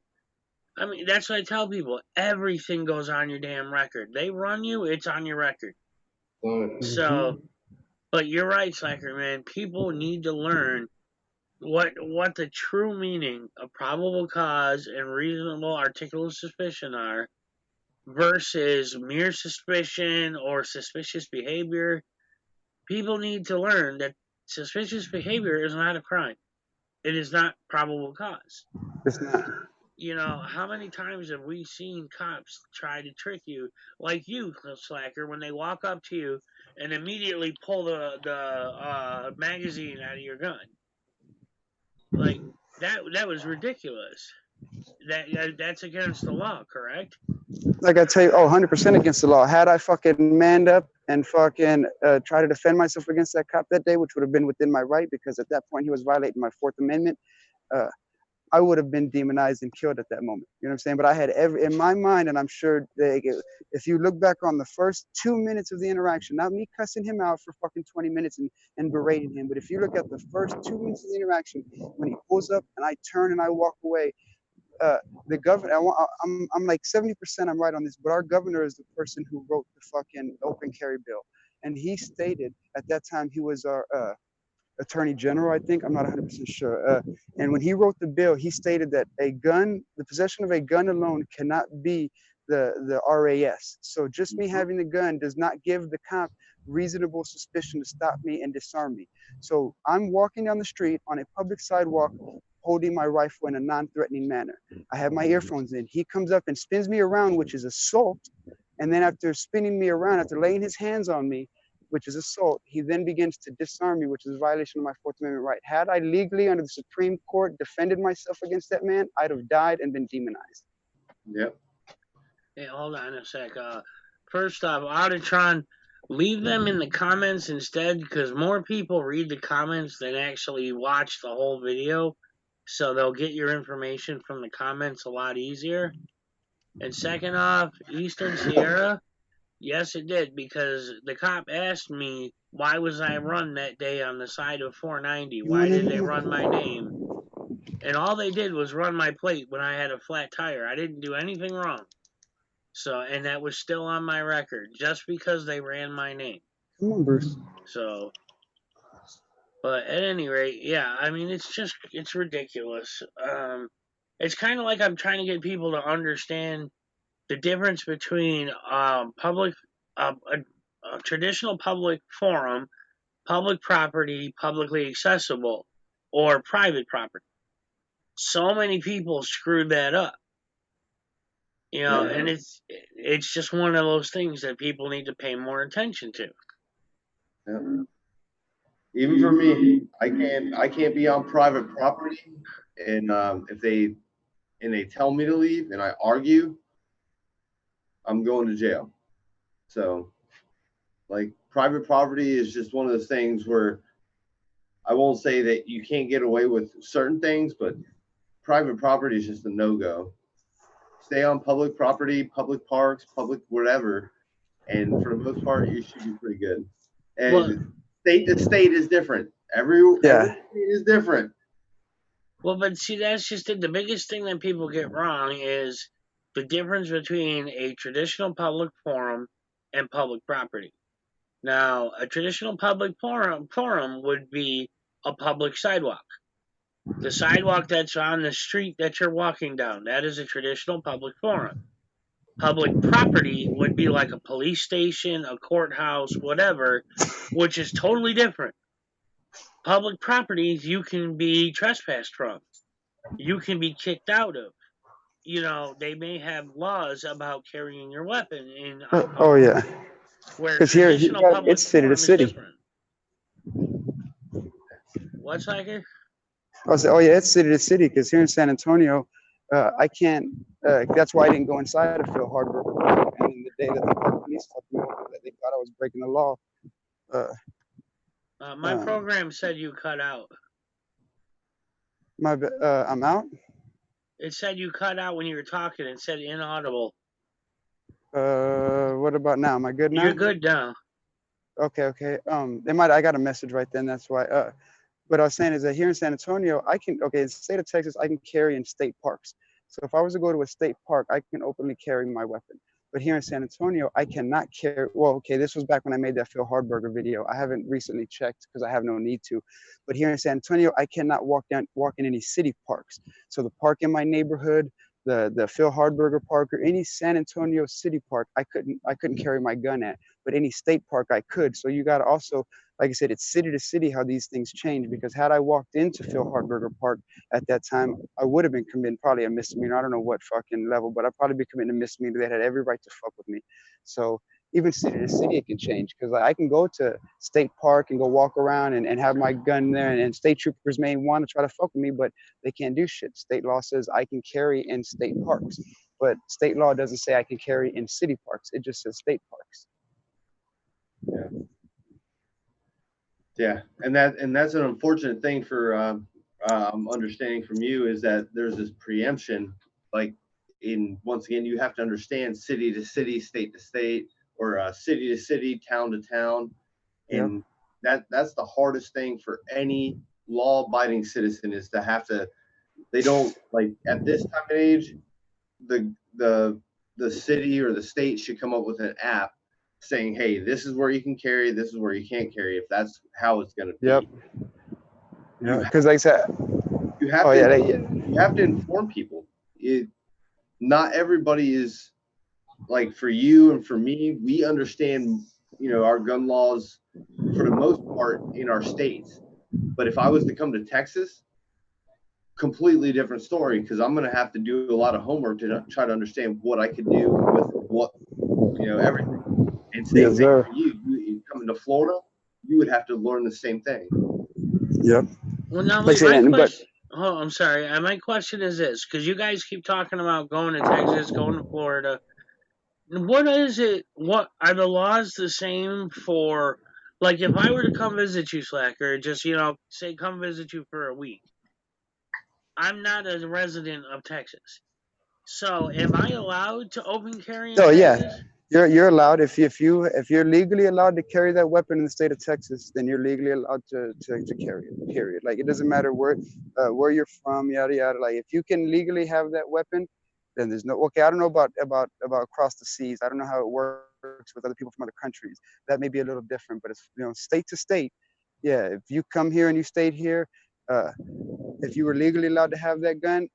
Speaker 1: I mean, that's what I tell people. Everything goes on your damn record. They run you, it's on your record. So, but you're right, Slakr, man. People need to learn what the true meaning of probable cause and reasonable articulable suspicion are versus mere suspicion or suspicious behavior. People need to learn that suspicious behavior is not a crime. It is not probable cause.
Speaker 3: It's not.
Speaker 1: You know, how many times have we seen cops try to trick you, like you, Slakr, when they walk up to you and immediately pull the magazine out of your gun? Like, that was ridiculous. That's against the law, correct?
Speaker 3: Like I tell you, 100% against the law. Had I fucking manned up and fucking tried to defend myself against that cop that day, which would have been within my right, because at that point he was violating my Fourth Amendment, I would have been demonized and killed at that moment. You know what I'm saying? But I had in my mind, and I'm sure if you look back on the first 2 minutes of the interaction, not me cussing him out for fucking 20 minutes and berating him, but if you look at the first 2 minutes of the interaction, when he pulls up and I turn and I walk away, the governor, I'm like 70% I'm right on this, but our governor is the person who wrote the fucking open carry bill. And he stated at that time, he was our attorney general, I think, I'm not 100% sure. And when he wrote the bill, he stated that the possession of a gun alone cannot be the RAS. So just me having the gun does not give the cop reasonable suspicion to stop me and disarm me. So I'm walking down the street on a public sidewalk, holding my rifle in a non-threatening manner. I have my earphones in. He comes up and spins me around, which is assault. And then after spinning me around, after laying his hands on me, which is assault, he then begins to disarm me, which is a violation of my Fourth Amendment right. Had I legally, under the Supreme Court, defended myself against that man, I'd have died and been demonized.
Speaker 2: Yep.
Speaker 1: Hey, hold on a sec. First off, Auditron, leave them in the comments instead, because more people read the comments than actually watch the whole video. So they'll get your information from the comments a lot easier. And second off, Eastern Sierra, yes, it did, because the cop asked me why was I run that day on the side of 490. Why did they run my name? And all they did was run my plate when I had a flat tire. I didn't do anything wrong. So, and that was still on my record, just because they ran my name.
Speaker 3: Come on, Bruce.
Speaker 1: So, but at any rate, yeah, I mean, it's ridiculous. It's kind of like I'm trying to get people to understand the difference between a traditional public forum, public property, publicly accessible, or private property. So many people screwed that up. You know, and it's just one of those things that people need to pay more attention to.
Speaker 2: Yeah. Even for me, I can't be on private property, and if they tell me to leave and I argue, I'm going to jail. So, like, private property is just one of those things where I won't say that you can't get away with certain things, but private property is just a no-go. Stay on public property, public parks, public whatever, and for the most part, you should be pretty good. And state to state is different. Every state is different.
Speaker 1: Well, but see, that's just it. The biggest thing that people get wrong is the difference between a traditional public forum and public property. Now, a traditional public forum would be a public sidewalk. The sidewalk that's on the street that you're walking down, that is a traditional public forum. Public property would be like a police station, a courthouse, whatever, which is totally different. Public properties you can be trespassed from. You can be kicked out of. You know, they may have laws about carrying your weapon in.
Speaker 3: Oh yeah. Because here, it's city to city.
Speaker 1: What's like here?
Speaker 3: I was, oh yeah, it's city to city. Because here in San Antonio, I can't. That's why I didn't go inside of Phil Harbor. And the day that the police told me that they thought I was breaking the law.
Speaker 1: My program said you cut out.
Speaker 3: I'm out.
Speaker 1: It said you cut out when you were talking. It said inaudible.
Speaker 3: What about now? Am I good now?
Speaker 1: You're good now.
Speaker 3: Okay. I got a message right then. That's why. What I was saying is that here in San Antonio, in the state of Texas, I can carry in state parks. So if I was to go to a state park, I can openly carry my weapon. But here in San Antonio, I cannot carry. Well, okay, this was back when I made that Phil Hardberger video. I haven't recently checked because I have no need to. But here in San Antonio, I cannot walk in any city parks. So the park in my neighborhood, the Phil Hardberger Park, or any San Antonio city park, I couldn't carry my gun at. But any state park, I could. So you got to also, like I said, it's city to city how these things change. Because had I walked into Phil Hardberger Park at that time, I would have been committing probably a misdemeanor. I don't know what fucking level, but I'd probably be committing a misdemeanor. They had every right to fuck with me. So even city to city, it can change. Because I can go to state park and go walk around and have my gun there, and state troopers may want to try to fuck with me, but they can't do shit. State law says I can carry in state parks, but state law doesn't say I can carry in city parks. It just says state parks.
Speaker 2: Yeah, and that's an unfortunate thing for understanding from you, is that there's this preemption. Like, once again, you have to understand city to city, state to state, or city to city, town to town, and that's the hardest thing for any law-abiding citizen, is to have to. They don't, like, at this time and age, the city or the state should come up with an app saying, hey, this is where you can carry, this is where you can't carry, if that's how it's going to be.
Speaker 3: Yep. Yeah, because like I said,
Speaker 2: you have to inform people. Not everybody is, like, for you and for me, we understand, our gun laws for the most part in our states. But if I was to come to Texas, completely different story, because I'm going to have to do a lot of homework to try to understand what I could do with what, everything. And same thing for you coming to Florida, you would have to learn the same thing.
Speaker 3: Yep.
Speaker 1: Well, now my question. Oh, I'm sorry. My question is this, because you guys keep talking about going to Texas, going to Florida. What is it? What are the laws the same for? Like, if I were to come visit you, Slakr, just say come visit you for a week. I'm not a resident of Texas, so am I allowed to open carry in Texas?
Speaker 3: You're allowed if you're legally allowed to carry that weapon in the state of Texas, then you're legally allowed to carry it. Period. Like, it doesn't matter where you're from, yada yada. Like, if you can legally have that weapon, then there's no. Okay, I don't know about across the seas. I don't know how it works with other people from other countries. That may be a little different, but it's state to state. Yeah, if you come here and you stayed here, if you were legally allowed to have that gun,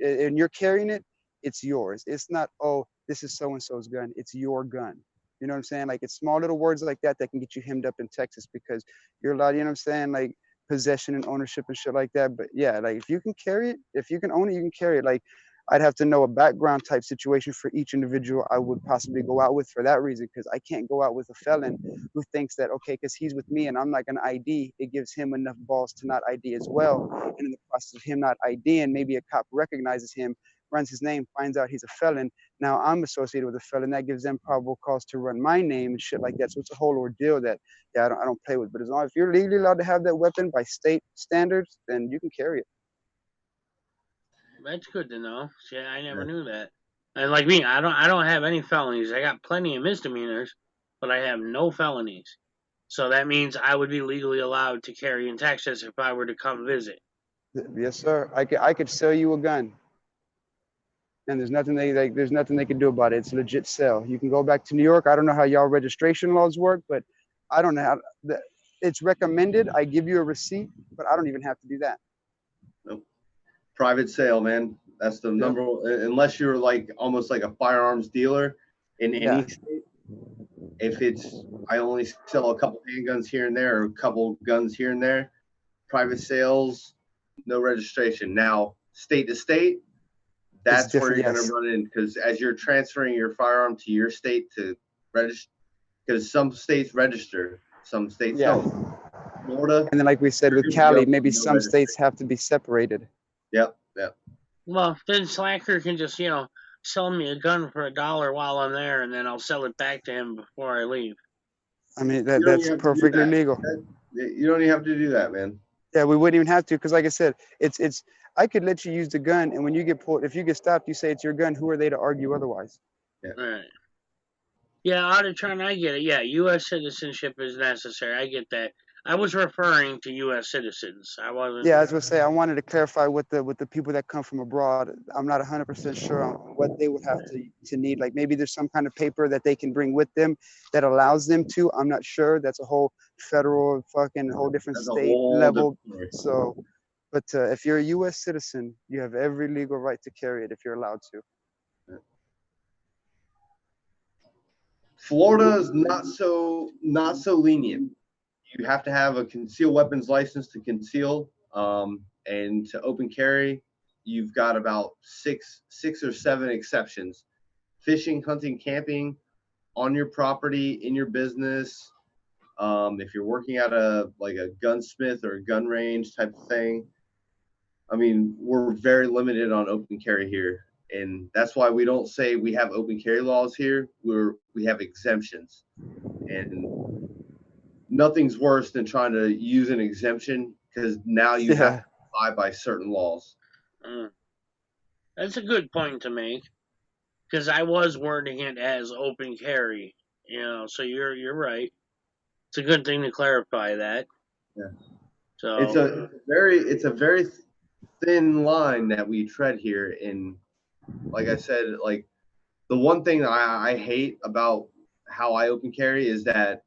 Speaker 3: and you're carrying it, it's yours. It's not, oh, this is so-and-so's gun. It's your gun. You know what I'm saying? Like, it's small little words like that can get you hemmed up in Texas, because you're allowed, you know what I'm saying? Like, possession and ownership and shit like that. But yeah, like, if you can carry it, if you can own it, you can carry it. Like, I'd have to know a background type situation for each individual I would possibly go out with for that reason, because I can't go out with a felon who thinks that, okay, because he's with me and I'm not going to ID, it gives him enough balls to not ID as well. And in the process of him not IDing, maybe a cop recognizes him, runs his name, finds out he's a felon. Now I'm associated with a felon. That gives them probable cause to run my name and shit like that. So it's a whole ordeal that, I don't play with. But as long as you're legally allowed to have that weapon by state standards, then you can carry it.
Speaker 1: That's good to know. See, I never knew that. And like me, I don't have any felonies. I got plenty of misdemeanors, but I have no felonies. So that means I would be legally allowed to carry in Texas if I were to come visit.
Speaker 3: Yes, sir. I could sell you a gun, and there's nothing they can do about it. It's a legit sell. You can go back to New York. I don't know how y'all registration laws work, but I don't know how. It's recommended. I give you a receipt, but I don't even have to do that.
Speaker 2: Nope. Private sale, man. That's the number one, unless you're like almost like a firearms dealer in any state. If it's, I only sell a couple handguns here and there, or a couple guns here and there, private sales, no registration. Now, state to state, that's where you're going to run in, because as you're transferring your firearm to your state to register, because some states register, some states don't. Florida.
Speaker 3: And then, like we said with Cali, maybe some states have to be separated.
Speaker 2: Yep.
Speaker 1: Well, then Slakr can just, sell me a gun for $1 while I'm there, and then I'll sell it back to him before I leave.
Speaker 3: I mean,
Speaker 2: You don't
Speaker 3: that's
Speaker 2: even have to do
Speaker 3: perfectly
Speaker 2: that.
Speaker 3: legal.
Speaker 2: You don't even have to do that, man.
Speaker 3: Yeah, we wouldn't even have to, because like I said, it's I could let you use the gun, and when you get pulled, if you get stopped, you say it's your gun. Who are they to argue otherwise?
Speaker 2: Yeah.
Speaker 1: Right. Yeah, Auditron, I get it. Yeah, U.S. citizenship is necessary. I get that. I was referring to U.S. citizens. I wasn't.
Speaker 3: Yeah, I was gonna say I wanted to clarify with the people that come from abroad. I'm not 100% sure on what they would have to need. Like maybe there's some kind of paper that they can bring with them that allows them to. I'm not sure. That's a whole federal fucking whole different
Speaker 2: That's a
Speaker 3: state
Speaker 2: whole
Speaker 3: level.
Speaker 2: different story.
Speaker 3: So, but if you're a U.S. citizen, you have every legal right to carry it if you're allowed to.
Speaker 2: Florida is not so lenient. You have to have a concealed weapons license to conceal, and to open carry. You've got about six or seven exceptions: fishing, hunting, camping, on your property, in your business. If you're working at a gunsmith or a gun range type of thing. I mean, we're very limited on open carry here, and that's why we don't say we have open carry laws here. We have exemptions, and nothing's worse than trying to use an exemption because now you have
Speaker 3: Yeah.
Speaker 2: to abide by certain laws.
Speaker 1: That's a good point to make, because I was wording it as open carry. So you're right. It's a good thing to clarify that.
Speaker 2: Yeah.
Speaker 1: So
Speaker 2: It's a very thin line that we tread here. And like I said, like the one thing that I hate about how I open carry is that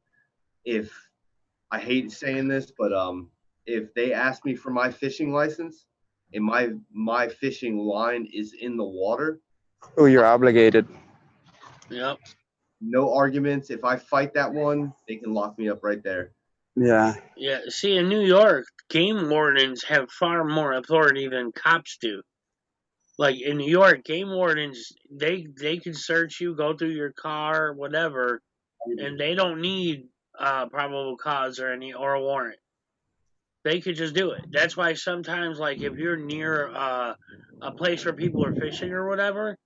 Speaker 2: if I hate saying this, but if they ask me for my fishing license and my fishing line is in the water,
Speaker 3: Oh, you're obligated.
Speaker 1: yep.
Speaker 2: no arguments. If I fight that one, they can lock me up right there.
Speaker 3: Yeah.
Speaker 1: Yeah. See, in New York, game wardens have far more authority than cops do. Like in New York, game wardens they can search you, go through your car, whatever, and they don't need probable cause or a warrant. They could just do it. That's why sometimes, like if you're near a place where people are fishing or whatever,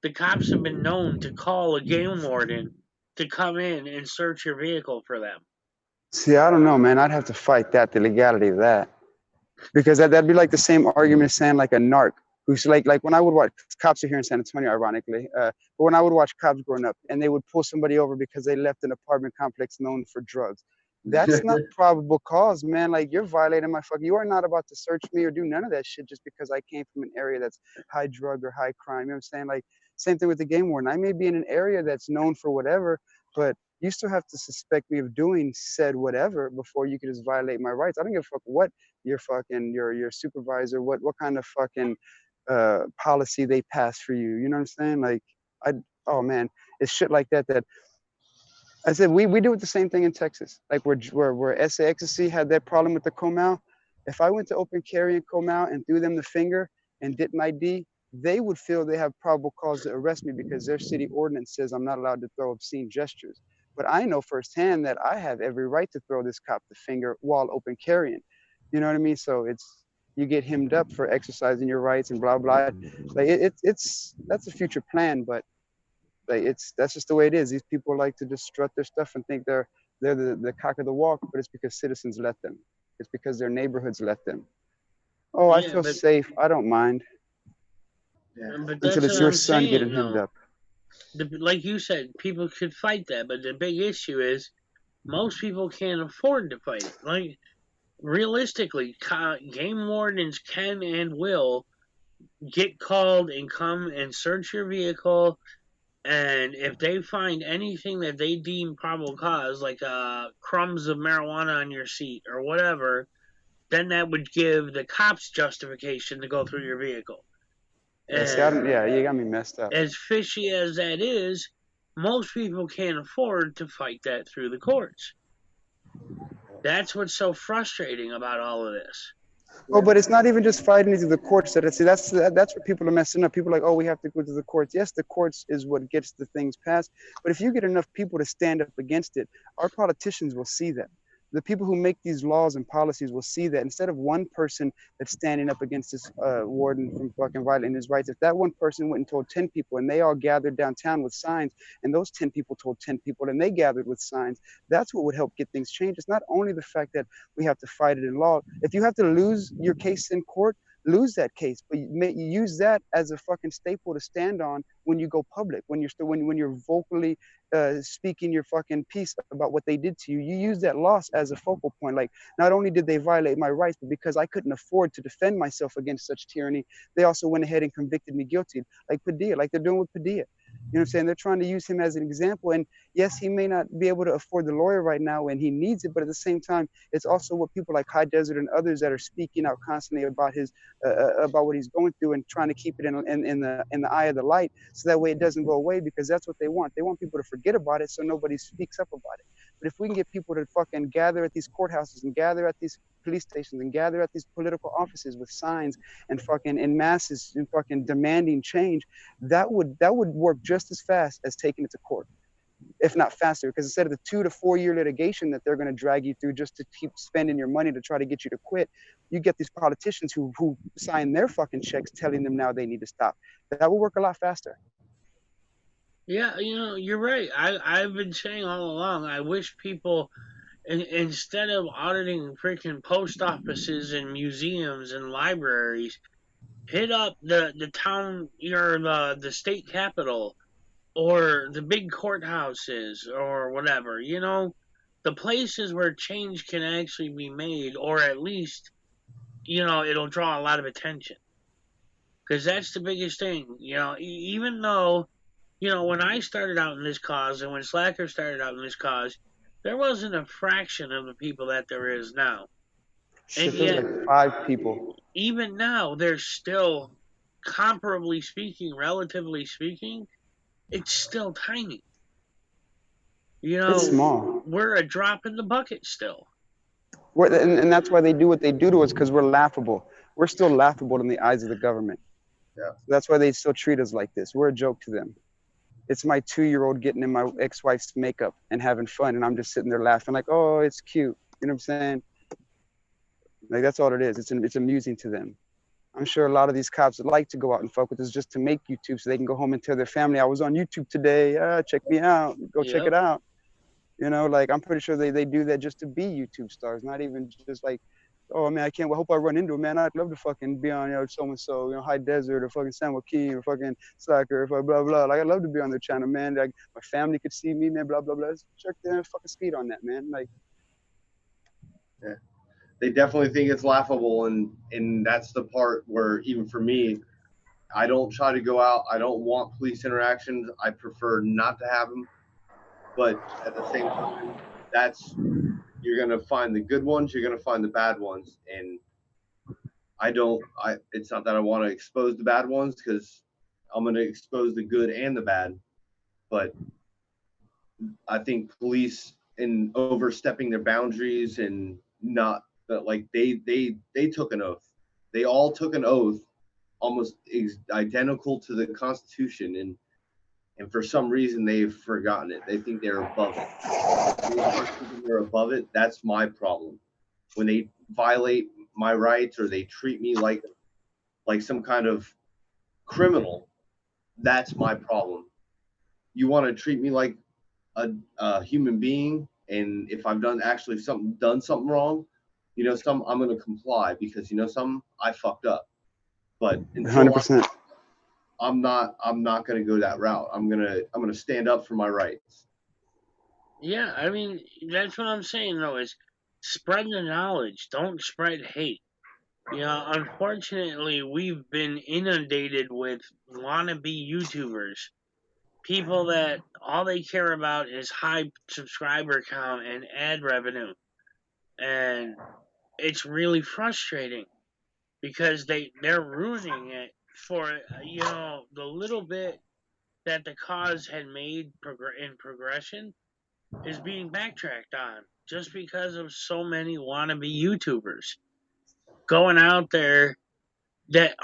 Speaker 1: the cops have been known to call a game warden to come in and search your vehicle for them.
Speaker 3: See, I don't know, man. I'd have to fight that, the legality of that. Because that'd be like the same argument as saying like a narc who's like when I would watch cops are here in San Antonio, ironically, but when I would watch cops growing up and they would pull somebody over because they left an apartment complex known for drugs. That's not probable cause, man. Like you're violating my you are not about to search me or do none of that shit just because I came from an area that's high drug or high crime. You know what I'm saying? Like same thing with the game warden. I may be in an area that's known for whatever, but you still have to suspect me of doing said whatever before you can just violate my rights. I don't give a fuck what your fucking your supervisor, what kind of fucking policy they pass for you. You know what I'm saying? Like oh man, it's shit like that I said we do it the same thing in Texas. Like where SA Ecstasy had that problem with the Comal. If I went to open carry in Comal and threw them the finger and didn't ID, they would feel they have probable cause to arrest me because their city ordinance says I'm not allowed to throw obscene gestures. But I know firsthand that I have every right to throw this cop the finger while open carrying. You know what I mean? So you get hemmed up for exercising your rights and blah blah. Like it's that's a future plan, but like that's just the way it is. These people like to just strut their stuff and think they're the cock of the walk, but it's because citizens let them. It's because their neighborhoods let them. Oh, I feel safe. I don't mind.
Speaker 1: Yeah. But
Speaker 3: until
Speaker 1: that's
Speaker 3: it's
Speaker 1: what
Speaker 3: your
Speaker 1: I'm
Speaker 3: son
Speaker 1: saying,
Speaker 3: getting hemmed
Speaker 1: though.
Speaker 3: up.
Speaker 1: Like you said, people could fight that, but the big issue is most people can't afford to fight it. Like realistically, game wardens can and will get called and come and search your vehicle, and if they find anything that they deem probable cause, like crumbs of marijuana on your seat or whatever, then that would give the cops justification to go through your vehicle.
Speaker 3: Yeah, see, you got me messed up.
Speaker 1: As fishy as that is, most people can't afford to fight that through the courts. That's what's so frustrating about all of this.
Speaker 3: Oh, but it's not even just fighting into the courts. That's where people are messing up. People are like, oh, we have to go to the courts. Yes, the courts is what gets the things passed. But if you get enough people to stand up against it, our politicians will see that. the people who make these laws and policies will see that instead of one person that's standing up against this warden from fucking violating his rights, if that one person went and told 10 people and they all gathered downtown with signs, and those 10 people told 10 people and they gathered with signs, that's what would help get things changed. It's not only the fact that we have to fight it in law. If you have to lose your case in court, lose that case, but you use that as a fucking staple to stand on when you go public, when you're still when you're vocally speaking your fucking piece about what they did to you. You use that loss as a focal point. Like, not only did they violate my rights, but because I couldn't afford to defend myself against such tyranny, they also went ahead and convicted me guilty, like Padilla, like they're doing with Padilla. You know what I'm saying? They're trying to use him as an example. And yes, he may not be able to afford the lawyer right now and he needs it, but at the same time, it's also what people like High Desert and others that are speaking out constantly about his about what he's going through and trying to keep it in the eye of the light, so that way it doesn't go away, because that's what they want. They want people to forget about it so nobody speaks up about it. But if we can get people to fucking gather at these courthouses and gather at these police stations and gather at these political offices with signs and fucking in masses and fucking demanding change, that would work just as fast as taking it to court, if not faster. Because instead of the 2 to 4 year litigation that they're going to drag you through just to keep spending your money to try to get you to quit, you get these politicians who sign their fucking checks telling them now they need to stop. That will work a lot faster.
Speaker 1: Yeah, you're right. I've been saying all along, I wish people, instead of auditing freaking post offices and museums and libraries, hit up the town or the state capitol or the big courthouses or whatever. The places where change can actually be made, or at least it'll draw a lot of attention, because that's the biggest thing. Even though when I started out in this cause and when Slakr started out in this cause, there wasn't a fraction of the people that there is now.
Speaker 3: Shit,
Speaker 1: And
Speaker 3: there's
Speaker 1: yet,
Speaker 3: like 5 people.
Speaker 1: even now, there's still, comparably speaking, relatively speaking, it's still tiny.
Speaker 3: It's small.
Speaker 1: We're a drop in the bucket still.
Speaker 3: And that's why they do what they do to us, because we're laughable. We're still laughable in the eyes of the government.
Speaker 2: Yeah.
Speaker 3: That's why they still treat us like this. We're a joke to them. It's my 2-year-old getting in my ex-wife's makeup and having fun, and I'm just sitting there laughing like, oh, it's cute. You know what I'm saying? Like, that's all it is. It's amusing to them. I'm sure a lot of these cops would like to go out and fuck with us just to make YouTube so they can go home and tell their family, I was on YouTube today. Check me out. Go check it out. Like, I'm pretty sure they do that just to be YouTube stars, not even just like, oh, man, I hope I run into him, man. I'd love to fucking be on, so-and-so, High Desert or fucking San Joaquin or fucking Slakr or blah, blah. Like, I'd love to be on their channel, man. Like, my family could see me, man, blah, blah, blah. Check their fucking speed on that, man. Like,
Speaker 2: yeah. They definitely think it's laughable, and that's the part where, even for me, I don't try to go out. I don't want police interactions. I prefer not to have them. But at the same time, you're going to find the good ones, you're going to find the bad ones. And it's not that I want to expose the bad ones, because I'm going to expose the good and the bad. But I think police, in overstepping their boundaries and not, like, they took an oath. They all took an oath almost identical to the Constitution, and for some reason they've forgotten it. They think they're above it. They're above it. That's my problem. When they violate my rights or they treat me like some kind of criminal, that's my problem. You want to treat me like a human being, and if I've done something wrong, I'm going to comply, because I fucked up. But until
Speaker 3: 100%.
Speaker 2: I'm not going to go that route. I'm going to stand up for my rights.
Speaker 1: Yeah, I mean, that's what I'm saying, though, is spread the knowledge. Don't spread hate. Unfortunately, we've been inundated with wannabe YouTubers. People that all they care about is high subscriber count and ad revenue. And it's really frustrating, because they're ruining it for, the little bit that the cause had made in progression is being backtracked on, just because of so many wannabe YouTubers going out there that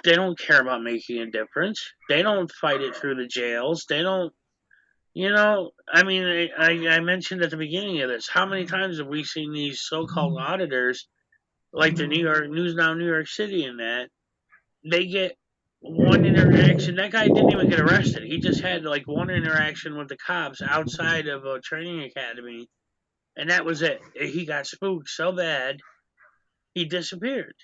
Speaker 1: they don't care about making a difference. They don't fight it through the jails. They don't You know, I mean, I mentioned at the beginning of this, how many times have we seen these so-called auditors, like the New York News Now, New York City, and that they get one interaction. That guy didn't even get arrested. He just had like one interaction with the cops outside of a training academy, and that was it. He got spooked so bad he disappeared.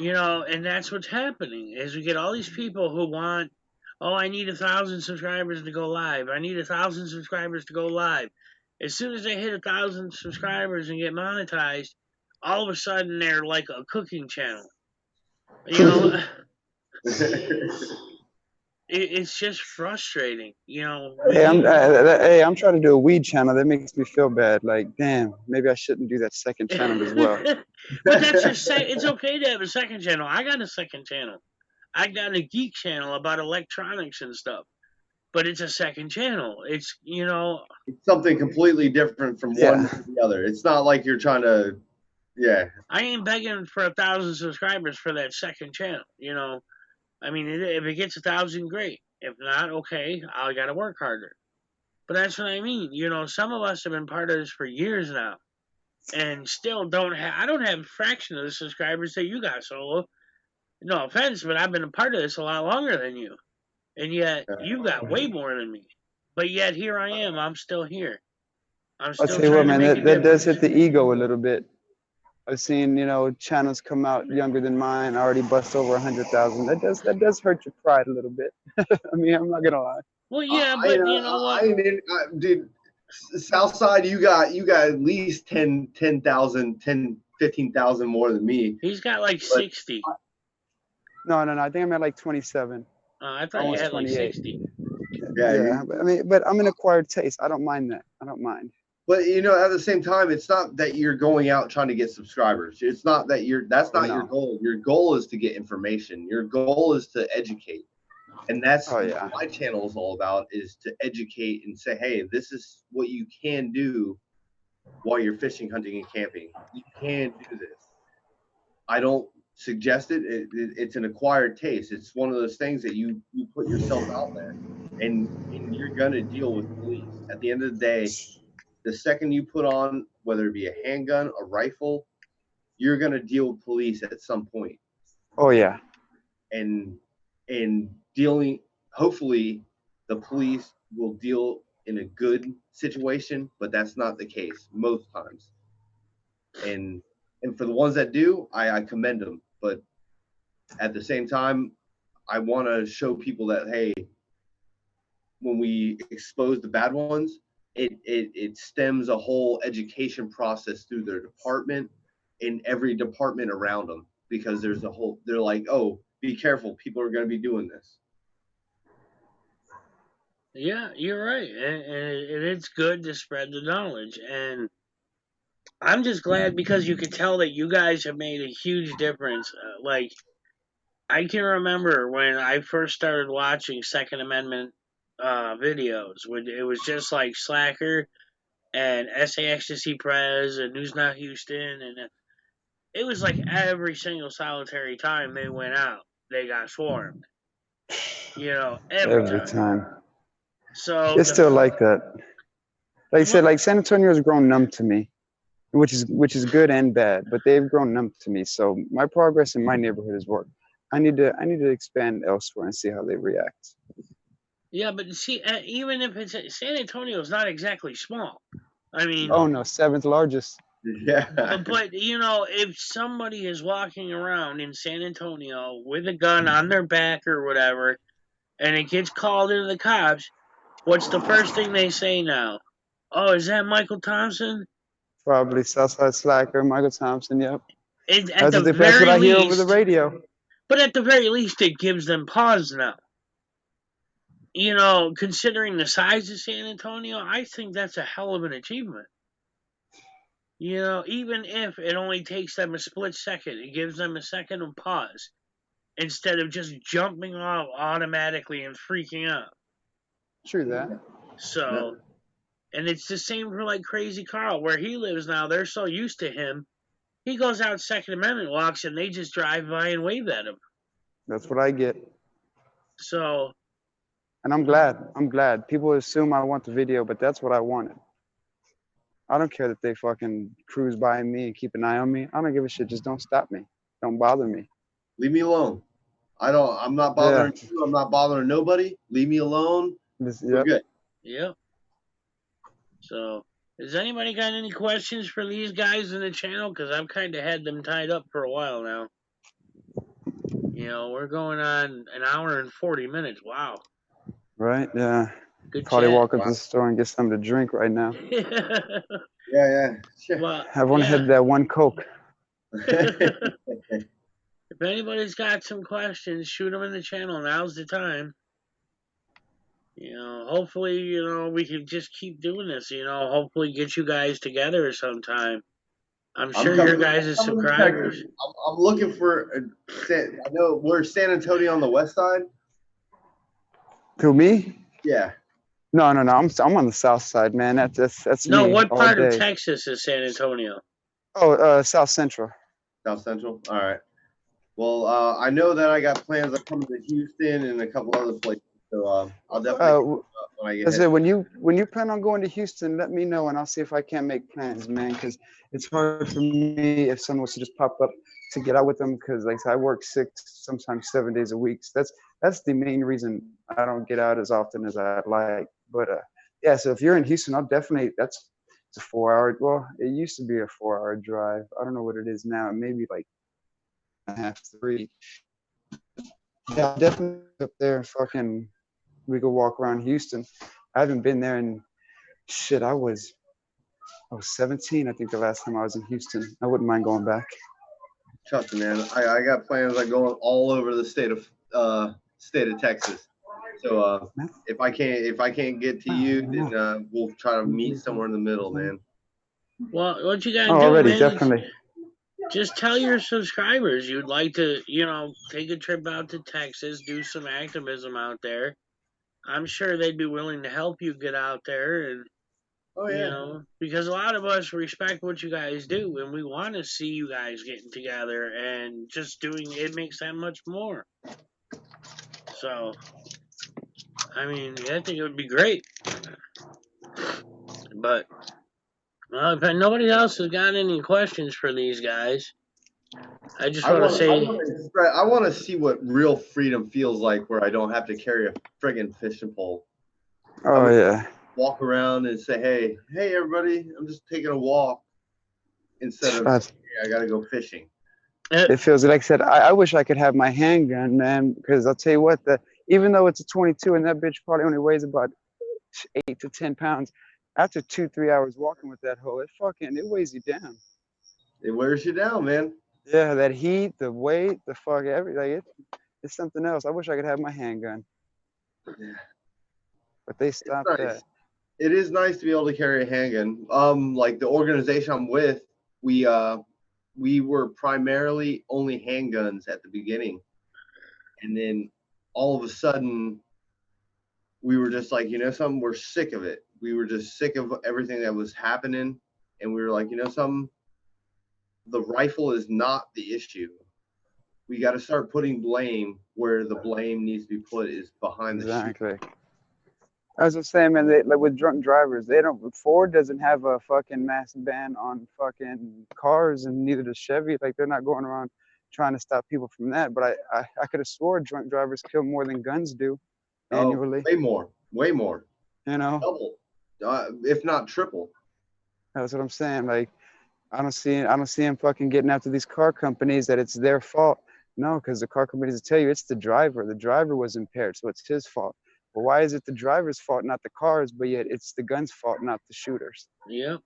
Speaker 1: You know, and that's what's happening is we get all these people who want, oh, I need 1,000 subscribers to go live. I need 1,000 subscribers to go live. As soon as they hit 1,000 subscribers and get monetized, all of a sudden they're like a cooking channel. You know, it's just frustrating. You know,
Speaker 3: hey, I'm trying to do a weed channel. That makes me feel bad. Like, damn, maybe I shouldn't do that second channel as well.
Speaker 1: But that's just it's okay to have a second channel. I got a second channel. I got a geek channel about electronics and stuff. But it's a second channel. It's, you know,
Speaker 2: It's something completely different from one to the other. It's not like you're trying to,
Speaker 1: I ain't begging for 1,000 subscribers for that second channel. You know, I mean, if it gets 1,000, great. If not, okay, I got to work harder. But that's what I mean. You know, some of us have been part of this for years now, and still don't have. I don't have a fraction of the subscribers that you got, Solo. No offense, but I've been a part of this a lot longer than you, and yet you got way more than me. But yet here I am. I'm still here. I'm
Speaker 3: I'll
Speaker 1: still
Speaker 3: tell you what,
Speaker 1: trying to
Speaker 3: man,
Speaker 1: make a
Speaker 3: that does
Speaker 1: difference.
Speaker 3: hit the ego a little bit. I've seen, you know, channels come out younger than mine, already bust over 100,000. That does hurt your pride a little bit. I mean, I'm not gonna lie.
Speaker 1: Well, yeah, but you know what?
Speaker 2: dude, Southside, you got at least 10,000, 15,000 more than me.
Speaker 1: He's got like
Speaker 2: But
Speaker 1: 60.
Speaker 3: No, I think I'm at like 27,
Speaker 1: I thought you
Speaker 3: almost
Speaker 1: had like
Speaker 3: 28.
Speaker 1: 60.
Speaker 3: Yeah, but I'm an acquired taste. I don't mind that. I don't mind.
Speaker 2: But you know, at the same time, it's not that you're going out trying to get subscribers. It's not that that's
Speaker 3: Oh
Speaker 2: not your
Speaker 3: no.
Speaker 2: goal. Your goal is to get information. Your goal is to educate. And that's
Speaker 3: Oh yeah.
Speaker 2: what my channel is all about, is to educate and say, hey, this is what you can do while you're fishing, hunting, and camping. You can do this. I don't suggest it. It's an acquired taste. It's one of those things that you put yourself out there, and you're gonna deal with police. At the end of the day, the second you put on, whether it be a handgun, a rifle, you're gonna deal with police at some point.
Speaker 3: Oh yeah.
Speaker 2: And dealing, hopefully the police will deal in a good situation, but that's not the case most times. And for the ones that do, I commend them. But at the same time, I want to show people that, hey, when we expose the bad ones, it stems a whole education process through their department and every department around them, because there's a whole, they're like, oh, be careful, people are going to be doing this.
Speaker 1: Yeah, you're right. And it's good to spread the knowledge. And I'm just glad because you could tell that you guys have made a huge difference. Like, I can remember when I first started watching Second Amendment videos, when it was just like Slakr and SA Ecstasy Prez and News Now Houston, and it was like every single solitary time they went out, they got swarmed. You know, every
Speaker 3: Every
Speaker 1: time.
Speaker 3: time.
Speaker 1: So
Speaker 3: It's still like that. Like I said, like San Antonio has grown numb to me, which is good and bad, but they've grown numb to me. So my progress in my neighborhood has worked. I need to expand elsewhere and see how they react.
Speaker 1: yeah, but see, even if it's San Antonio is not exactly small. I mean,
Speaker 3: Oh no, seventh largest.
Speaker 2: Yeah.
Speaker 1: but you know, if somebody is walking around in San Antonio with a gun on their back or whatever, and it gets called into the cops, what's the first thing they say now? Oh, is that Michael Thompson?
Speaker 3: Probably Southside Slakr, Michael Thompson. Yep.
Speaker 1: At the
Speaker 3: That's what
Speaker 1: very
Speaker 3: I hear over the
Speaker 1: least,
Speaker 3: radio.
Speaker 1: but at the very least, it gives them pause now. You know, considering the size of San Antonio, I think that's a hell of an achievement. You know, even if it only takes them a split second, it gives them a second of pause instead of just jumping off automatically and freaking out.
Speaker 3: True that.
Speaker 1: So, and it's the same for like Crazy Carl, where he lives now. They're so used to him. He goes out Second Amendment walks and they just drive by and wave at him.
Speaker 3: That's what I get.
Speaker 1: So,
Speaker 3: And I'm glad. I'm glad. People assume I want the video, but that's what I wanted. I don't care that they fucking cruise by me and keep an eye on me. I don't give a shit. Just don't stop me. Don't bother me.
Speaker 2: Leave me alone. I'm not bothering you. I'm not bothering nobody. Leave me alone. We're good.
Speaker 1: Yep. So, has anybody got any questions for these guys in the channel? Because I've kind of had them tied up for a while now. We're going on an hour and 40 minutes. Wow.
Speaker 3: Right? Yeah.
Speaker 1: Good
Speaker 3: Probably
Speaker 1: chat.
Speaker 3: walk up to the store and get something to drink right now.
Speaker 2: Yeah. Sure.
Speaker 1: Well,
Speaker 3: I want to hit that one Coke.
Speaker 1: If anybody's got some questions, shoot them in the channel. Now's the time. Hopefully, we can just keep doing this. Hopefully get you guys together sometime. I'm sure your guys' subscribers.
Speaker 2: I'm looking for. I know we're San Antonio on the west side.
Speaker 3: Who, me?
Speaker 2: Yeah.
Speaker 3: No. I'm on the south side, man. That's
Speaker 1: No,
Speaker 3: me.
Speaker 1: what part
Speaker 3: all
Speaker 1: of
Speaker 3: day.
Speaker 1: Texas is San Antonio?
Speaker 3: Oh, South Central.
Speaker 2: South Central. All right. Well, I know that I got plans of coming to Houston and a couple other places, so I'll definitely when I get.
Speaker 3: I said, when you plan on going to Houston, let me know and I'll see if I can make plans, man. Because it's hard for me if someone was to just pop up to get out with them. Because like I said, I work 6, sometimes 7 days a week. So that's the main reason I don't get out as often as I'd like. But yeah, so if you're in Houston, I'll definitely. It's a 4-hour. Well, it used to be a 4-hour drive. I don't know what it is now. Maybe like 2.5, 3. Yeah, definitely up there. Fucking, we could walk around Houston. I haven't been there in shit. I was 17, I think, the last time I was in Houston. I wouldn't mind going back.
Speaker 2: Trust me, man. I got plans on going all over the state of Texas. So if I can't get to you, then we'll try to meet somewhere in the middle, man.
Speaker 1: Well, what you gotta do,
Speaker 3: already,
Speaker 1: man,
Speaker 3: definitely.
Speaker 1: Just tell your subscribers you'd like to, take a trip out to Texas, do some activism out there. I'm sure they'd be willing to help you get out there, and because a lot of us respect what you guys do, and we want to see you guys getting together and just doing it makes that much more. So, I mean, I think it would be great. But if nobody else has got any questions for these guys, I just want to say
Speaker 2: I want to see what real freedom feels like, where I don't have to carry a friggin' fishing pole.
Speaker 3: Oh yeah.
Speaker 2: Walk around and say, hey, everybody, I'm just taking a walk instead of I gotta go fishing.
Speaker 3: It feels like I said. I wish I could have my handgun, man. Because I'll tell you what, even though it's a 22 and that bitch probably only weighs about 8 to 10 pounds, after 2-3 hours walking with that hoe, it weighs you down.
Speaker 2: It wears you down, man.
Speaker 3: Yeah, that heat, the weight, the fuck, everything. It's something else. I wish I could have my handgun.
Speaker 2: Yeah.
Speaker 3: But they stopped that.
Speaker 2: It is nice to be able to carry a handgun. Like the organization I'm with, we were primarily only handguns at the beginning, and then all of a sudden, we were just like, something, we're sick of it. We were just sick of everything that was happening, and we were like, something, the rifle is not the issue. We got to start putting blame where the blame needs to be put, is behind the
Speaker 3: Exactly. As I'm saying, man, like with drunk drivers, Ford doesn't have a fucking mass ban on fucking cars, and neither does Chevy. Like, they're not going around trying to stop people from that. But I could have swore drunk drivers kill more than guns do annually.
Speaker 2: Way more.
Speaker 3: Double,
Speaker 2: if not triple.
Speaker 3: That's what I'm saying. Like, I don't see them fucking getting after these car companies that it's their fault. No, because the car companies will tell you it's the driver. The driver was impaired, so it's his fault. But why is it the driver's fault, not the cars, but yet it's the gun's fault, not the shooters?
Speaker 1: Yeah.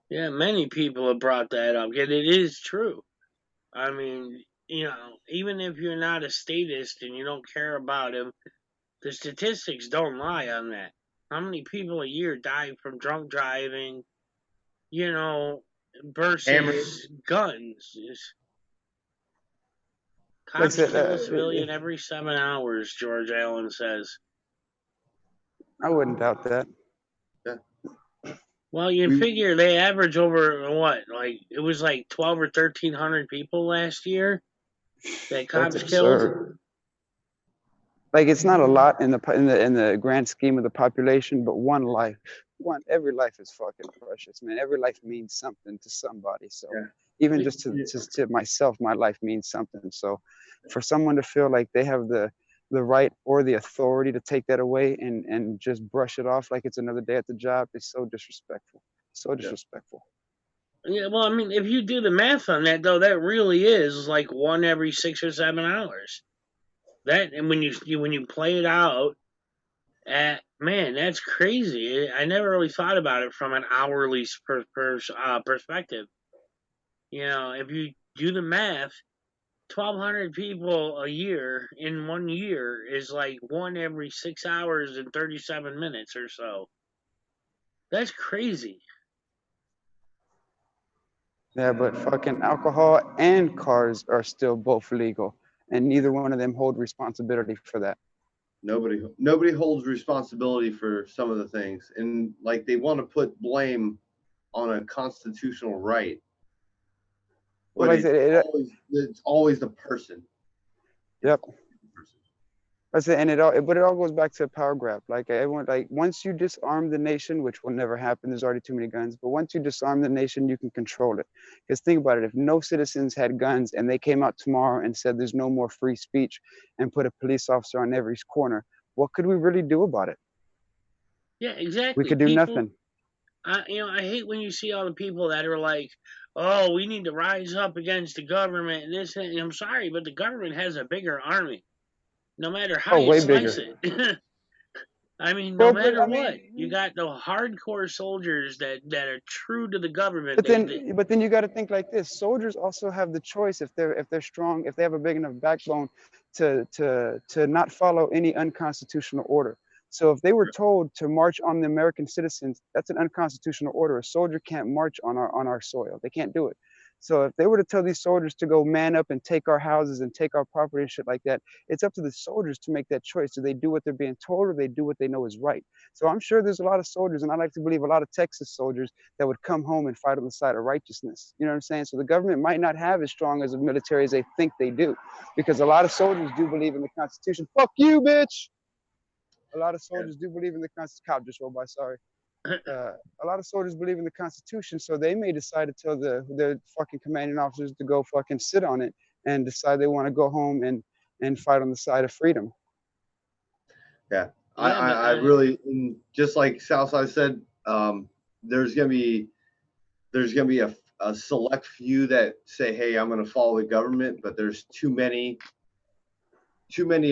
Speaker 1: Yeah, many people have brought that up, and it is true. I mean, even if you're not a statist and you don't care about him, the statistics don't lie on that. How many people a year die from drunk driving, versus guns? Cops kill a civilian every 7 hours, George Allen says.
Speaker 3: I wouldn't doubt that.
Speaker 2: Yeah.
Speaker 1: Well, you figure they average over what? Like, it was like 12 or 1,300 people last year that cops killed.
Speaker 3: Like it's not a lot in the grand scheme of the population, but every life is fucking precious, man. Every life means something to somebody. So
Speaker 2: Yeah.
Speaker 3: even just to myself, my life means something. So for someone to feel like they have the right or the authority to take that away and just brush it off like it's another day at the job is so disrespectful. So disrespectful.
Speaker 1: Yeah, well, I mean, if you do the math on that, though, that really is like 1 every 6 or 7 hours. That, and when you play it out, man, that's crazy. I never really thought about it from an hourly perspective. You know, if you do the math, 1,200 people a year in 1 year is like 1 every 6 hours and 37 minutes or so. That's crazy.
Speaker 3: Yeah, but fucking alcohol and cars are still both legal, and neither one of them hold responsibility for that.
Speaker 2: Nobody holds responsibility for some of the things, and like they want to put blame on a constitutional right,
Speaker 3: Well,
Speaker 2: but
Speaker 3: like I said,
Speaker 2: it's always the person.
Speaker 3: yep. And it all goes back to a power grab. Like everyone, like once you disarm the nation, which will never happen, there's already too many guns. But once you disarm the nation, you can control it. Because think about it: if no citizens had guns and they came out tomorrow and said there's no more free speech and put a police officer on every corner, what could we really do about it?
Speaker 1: Yeah, exactly.
Speaker 3: We could do nothing.
Speaker 1: I hate when you see all the people that are like, "Oh, we need to rise up against the government." And this, and I'm sorry, but the government has a bigger army. No matter how you
Speaker 3: way
Speaker 1: slice
Speaker 3: bigger.
Speaker 1: it. I mean, no
Speaker 3: Well, but
Speaker 1: matter
Speaker 3: I
Speaker 1: what,
Speaker 3: mean,
Speaker 1: you got the hardcore soldiers that are true to the government.
Speaker 3: but then you got to think like this: soldiers also have the choice if they're strong, if they have a big enough backbone to not follow any unconstitutional order. So if they were told to march on the American citizens, that's an unconstitutional order. A soldier can't march on our soil. They can't do it. So if they were to tell these soldiers to go man up and take our houses and take our property and shit like that, it's up to the soldiers to make that choice. Do they do what they're being told, or they do what they know is right? So I'm sure there's a lot of soldiers, and I like to believe a lot of Texas soldiers that would come home and fight on the side of righteousness. You know what I'm saying? So the government might not have as strong as a military as they think they do, because a lot of soldiers do believe in the Constitution. Fuck you, bitch. A lot of soldiers do believe in the Constitution. Cop just rolled by, sorry. A lot of soldiers believe in the Constitution, so they may decide to tell the fucking commanding officers to go fucking sit on it and decide they want to go home and fight on the side of freedom.
Speaker 2: Yeah, I really, just like Southside said, there's gonna be a select few that say, hey, I'm gonna follow the government, but there's too many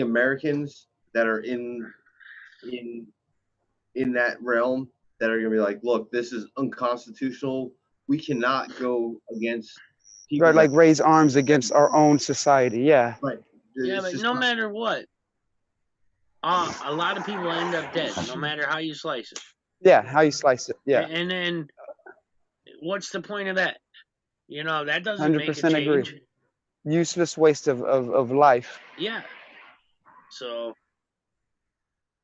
Speaker 2: Americans that are in that realm that are gonna be like, look, this is unconstitutional. We cannot go against people
Speaker 3: right, like raise arms against our own society. Yeah.
Speaker 2: Right.
Speaker 1: Yeah, but no matter what, a lot of people end up dead, no matter how you slice it.
Speaker 3: Yeah, how you slice it. Yeah.
Speaker 1: And then, what's the point of that? You know, that doesn't 100% make a change.
Speaker 3: Agree. Useless waste of life.
Speaker 1: Yeah. So,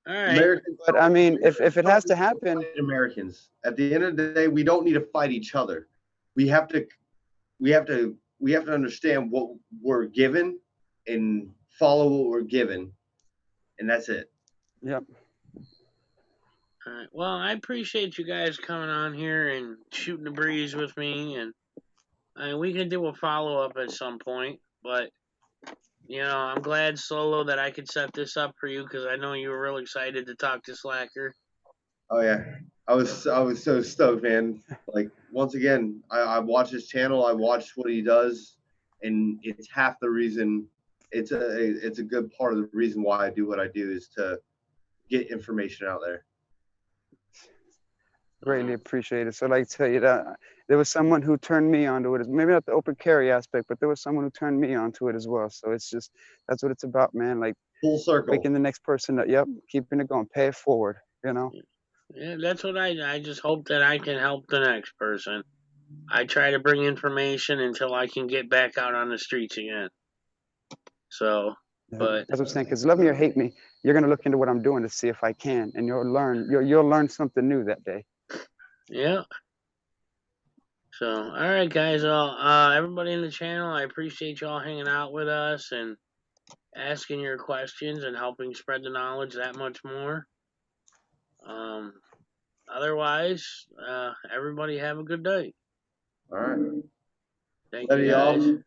Speaker 1: all right.
Speaker 2: Americans,
Speaker 3: but I mean, if it has to happen,
Speaker 2: Americans, at the end of the day, we don't need to fight each other. We have to understand what we're given and follow what we're given, and that's it.
Speaker 3: Yep.
Speaker 1: All right. Well, I appreciate you guys coming on here and shooting the breeze with me, and we can do a follow up at some point. But you know, I'm glad, Solo, that I could set this up for you, because I know you were real excited to talk to Slakr.
Speaker 2: Oh yeah, I was so stoked, man. Like, once again, I watch his channel, I watch what he does, and it's half the reason. It's a good part of the reason why I do what I do, is to get information out there.
Speaker 3: Greatly appreciated. So I'd like to tell you that there was someone who turned me onto it. Maybe not the open carry aspect, but there was someone who turned me onto it as well. So it's just, that's what it's about, man. Like,
Speaker 2: full circle.
Speaker 3: Waking the next person up. Yep. Keeping it going. Pay it forward, you know?
Speaker 1: Yeah, that's what I just hope that I can help the next person. I try to bring information until I can get back out on the streets again. So,
Speaker 3: yeah,
Speaker 1: but
Speaker 3: that's what I'm saying. Because love me or hate me, you're gonna look into what I'm doing to see if I can, and you'll learn something new that day.
Speaker 1: Yeah. So, all right, guys. Well, everybody in the channel, I appreciate y'all hanging out with us, and asking your questions and helping spread the knowledge that much more. Otherwise, everybody have a good day.
Speaker 2: All right.
Speaker 1: Thank
Speaker 2: Love
Speaker 1: you
Speaker 2: y'all.
Speaker 1: guys.